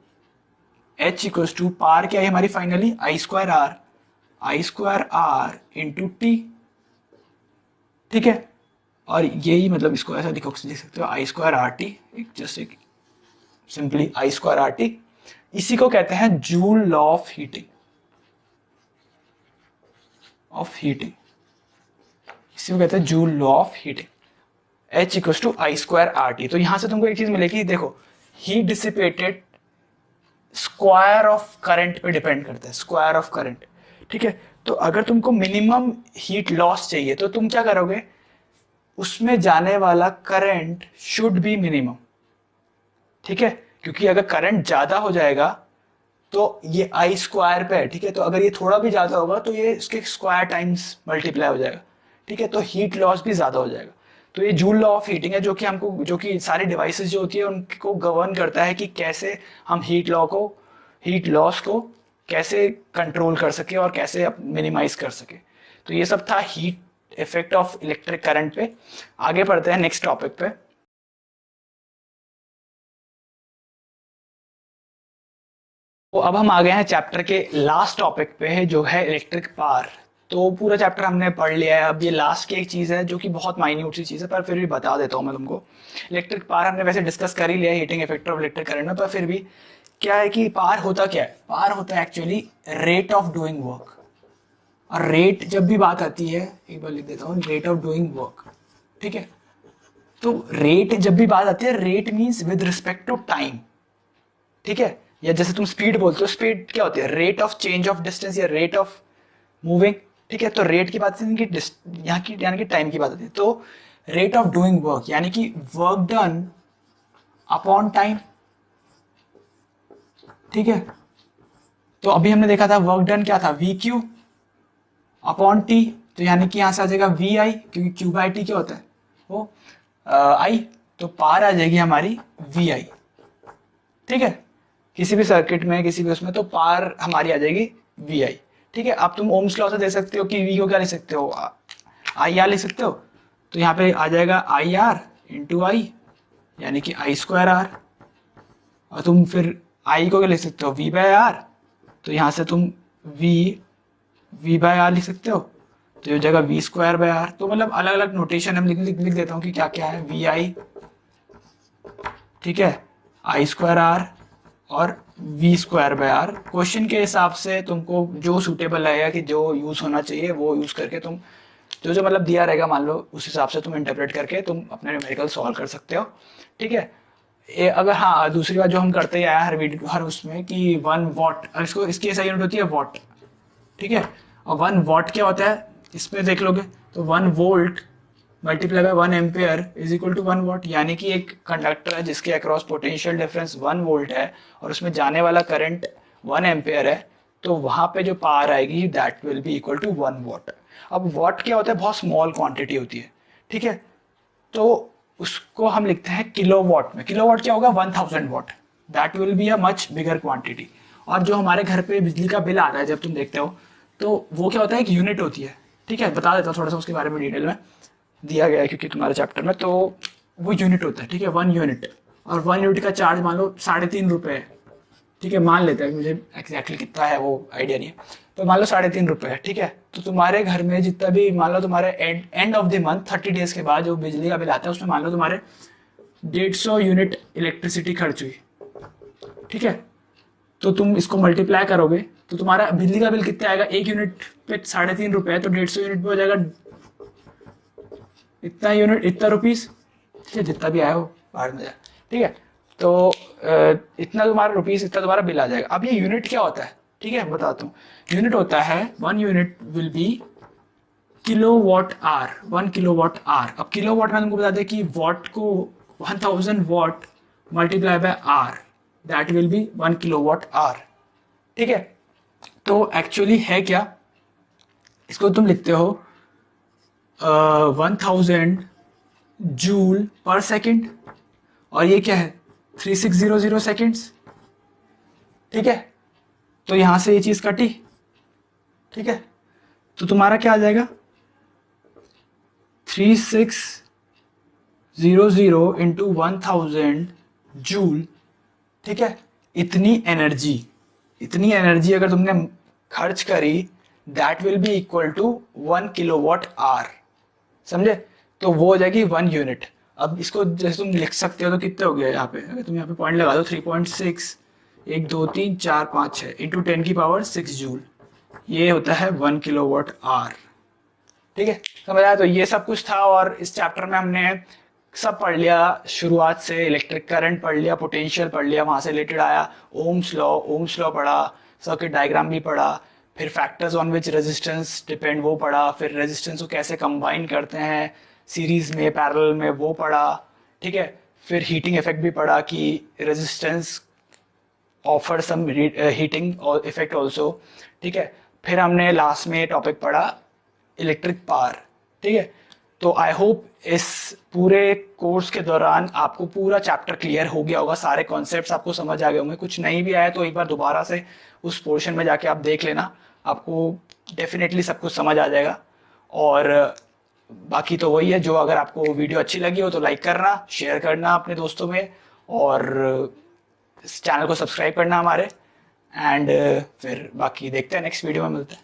H इक्वल्स टू पार क्या है हमारी finally I square R into T, ठीक है। और यही मतलब इसको ऐसा लिख सकते हो आई स्क्वायर आर टी, जस्ट एक simply I square R T. इसी को कहते हैं जूल लॉ ऑफ हीटिंग, इसी को कहते हैं Joule law of heating. H equals to I square R T. तो यहां से तुमको एक चीज मिलेगी, देखो heat dissipated square of current पे डिपेंड करता है, स्क्वायर ऑफ करंट, ठीक है। तो अगर तुमको मिनिमम हीट लॉस चाहिए तो तुम क्या करोगे, उसमें जाने वाला करंट शुड बी मिनिमम, ठीक है। क्योंकि अगर करंट ज्यादा हो जाएगा तो ये आई स्क्वायर पे है, ठीक है। तो अगर ये थोड़ा भी ज्यादा होगा तो ये इसके स्क्वायर टाइम्स मल्टीप्लाई हो जाएगा, ठीक है। तो हीट लॉस भी ज्यादा हो जाएगा। तो ये जूल लॉ ऑफ हीटिंग है, जो कि हमको, जो कि सारी डिवाइसेस जो होती है उनको गवर्न करता है कि कैसे हम हीट लॉस को कैसे कंट्रोल कर सके और कैसे मिनिमाइज कर सके। तो ये सब था heat effect of electric current पे। आगे बढ़ते हैं नेक्स्ट टॉपिक पे। तो अब हम आ गए हैं चैप्टर के लास्ट टॉपिक पे, जो है इलेक्ट्रिक पावर। तो पूरा चैप्टर हमने पढ़ लिया है। अब ये लास्ट की एक चीज है जो कि बहुत माइन्यूट सी चीज है, पर फिर भी बता देता हूँ मैं तुमको। इलेक्ट्रिक पावर हमने वैसे डिस्कस कर ही लिया है heating effect of electric current में, पर फिर भी क्या है कि पावर होता क्या है, पावर होता है actually rate of doing work. और रेट जब भी बात आती है, एक बार लिख देता हूँ, रेट ऑफ डूइंग वर्क, ठीक है। तो रेट जब भी बात आती है, rate means with respect to time, ठीक है। या जैसे तुम स्पीड बोलते हो, स्पीड क्या होती है, rate of change of distance या रेट ऑफ मूविंग, ठीक है। तो रेट की बात यहाँ की यानी कि टाइम की बात आती है। तो रेट ऑफ डूइंग वर्क यानी कि वर्क डन अपॉन टाइम, ठीक है। तो अभी हमने देखा था वर्क डन क्या था, वी क्यू अपॉन टी। तो यानी कि यहां से आ जाएगा वी आई, क्योंकि क्यू बाई टी क्या होता है, वो आई। तो पार आ जाएगी हमारी वी आई, ठीक है। किसी भी सर्किट में, किसी भी उसमें, तो पार हमारी आ जाएगी वी आई, ठीक है। अब तुम ओम्स लॉ से दे सकते हो कि वी को क्या लिख सकते हो, आई आर लिख सकते हो। तो यहाँ पे आ जाएगा आई आर इंटू आई, यानी कि आई स्क्वायर आर। और तुम फिर आई को क्या लिख सकते हो, वी बाय आर। तो यहाँ से तुम वी बाय आर लिख सकते हो, तो ये हो जाएगा वी स्क्वायर बाय आर। तो मतलब अलग अलग नोटेशन हम लिख देता हूँ कि क्या क्या है, वी आई, ठीक है, आई स्क्वायर आर और V square by R. Question के हिसाब से तुमको जो सूटेबल लगेगा कि जो यूज होना चाहिए वो यूज करके तुम जो जो मतलब दिया रहेगा, मान लो उस हिसाब से तुम इंटरप्रेट करके तुम अपने न्यूमेरिकल सॉल्व कर सकते हो, ठीक है। अगर हाँ, दूसरी बात जो हम करते ही आया हर वीडियो हर उसमें कि 1 वॉट, इसको इसकी ऐसा यूनिट होती है वॉट, ठीक है। और 1 वॉट क्या होता है, इसमें देख लोगे तो 1 volt multiply by 1 ampere is equal to 1 watt. यानी कि एक कंडक्टर है जिसके अक्रॉस पोटेंशियल डिफरेंस 1 वोल्ट है और उसमें जाने वाला करंट 1 एम्पेयर है, तो वहां पे जो पावर आएगी that will be equal to 1 watt. अब वॉट क्या होता है, बहुत स्मॉल क्वांटिटी होती है, ठीक है, तो उसको हम लिखते हैं किलोवाट में। किलोवाट क्या होगा, 1000 what, that will be a much bigger quantity. और जो हमारे घर पे बिजली का बिल आता है जब तुम देखते हो, तो वो क्या होता है, एक यूनिट होती है, ठीक है, बता देता हूँ थोड़ा सा उसके बारे में डिटेल में, दिया गया है क्योंकि तुम्हारे चैप्टर में, तो वो यूनिट होता है, ठीक है, 1 यूनिट। और 1 यूनिट का चार्ज मान लो 3.5 रुपये है, ठीक है, मान लेते हैं, मुझे एग्जैक्टली कितना है वो आइडिया नहीं है, तो मान लो 3.5 रुपये है, ठीक है। तो तुम्हारे घर में जितना भी मान लो तुम्हारे end of the month 30 days के बाद जो बिजली का बिल आता है उसमें मान लो तुम्हारे 150 यूनिट इलेक्ट्रिसिटी खर्च हुई, ठीक है। तो तुम इसको मल्टीप्लाई करोगे तो तुम्हारा बिजली का बिल कितना आएगा, 1 यूनिट पे 3.5 रुपये है, तो 150 यूनिट पे हो जाएगा इतना यूनिट, इतना रुपीस, ठीक है, जितना भी आया हो बाहर में जाए, ठीक है। तो इतना तुम्हारा रुपीस, इतना तुम्हारा बिल आ जाएगा। अब ये यूनिट क्या होता है, ठीक है, बताता हूँ। यूनिट होता है 1 unit will be kilowatt hour, 1 kilowatt hour. अब किलोवाट में तुमको बता दें कि वॉट को 1000 watt multiply by hour, that will be 1 kilowatt hour, ठीक है। तो एक्चुअली है क्या, इसको तुम लिखते हो 1000 जूल पर सेकेंड, और ये क्या है 3600 सेकेंड्स, ठीक है। तो यहां से ये चीज कटी, ठीक है, तो तुम्हारा क्या आ जाएगा 3600 इंटू 1000 जूल, ठीक है। इतनी एनर्जी अगर तुमने खर्च करी that will be equal to 1 kilowatt hour, समझे। तो वो हो जाएगी 1 यूनिट। अब इसको जैसे तुम लिख सकते हो तो कितने हो गए यहाँ पे, अगर तुम यहाँ पे पॉइंट लगा दो 3.6, 1 2 3 4 5 6 इंटू 10⁻6 जूल, ये होता है 1 किलोवाट आवर, ठीक है, समझ आया। तो ये सब कुछ था, और इस चैप्टर में हमने सब पढ़ लिया, शुरुआत से इलेक्ट्रिक करंट पढ़ लिया, पोटेंशियल पढ़ लिया, वहां से रिलेटेड आया ओम्स लॉ पढ़ा, सर्किट डायग्राम भी पढ़ा, फिर factors on which resistance depend वो पढ़ा, फिर रेजिस्टेंस को कैसे कंबाइन करते हैं सीरीज में पैरेलल में वो पढ़ा, ठीक है। फिर हीटिंग इफेक्ट भी पढ़ा कि resistance offer some heating effect also, ठीक है। फिर हमने लास्ट में टॉपिक पढ़ा इलेक्ट्रिक पावर, ठीक है। तो आई होप इस पूरे कोर्स के दौरान आपको पूरा चैप्टर क्लियर हो गया होगा, सारे कॉन्सेप्ट्स आपको समझ आ गए होंगे। कुछ नहीं भी आया तो एक बार दोबारा से उस पोर्शन में जाके आप देख लेना, आपको डेफिनेटली सब कुछ समझ आ जाएगा। और बाकी तो वही है, जो अगर आपको वीडियो अच्छी लगी हो तो लाइक करना, शेयर करना अपने दोस्तों में, और इस चैनल को सब्सक्राइब करना हमारे। एंड फिर बाकी देखते हैं, नेक्स्ट वीडियो में मिलते हैं।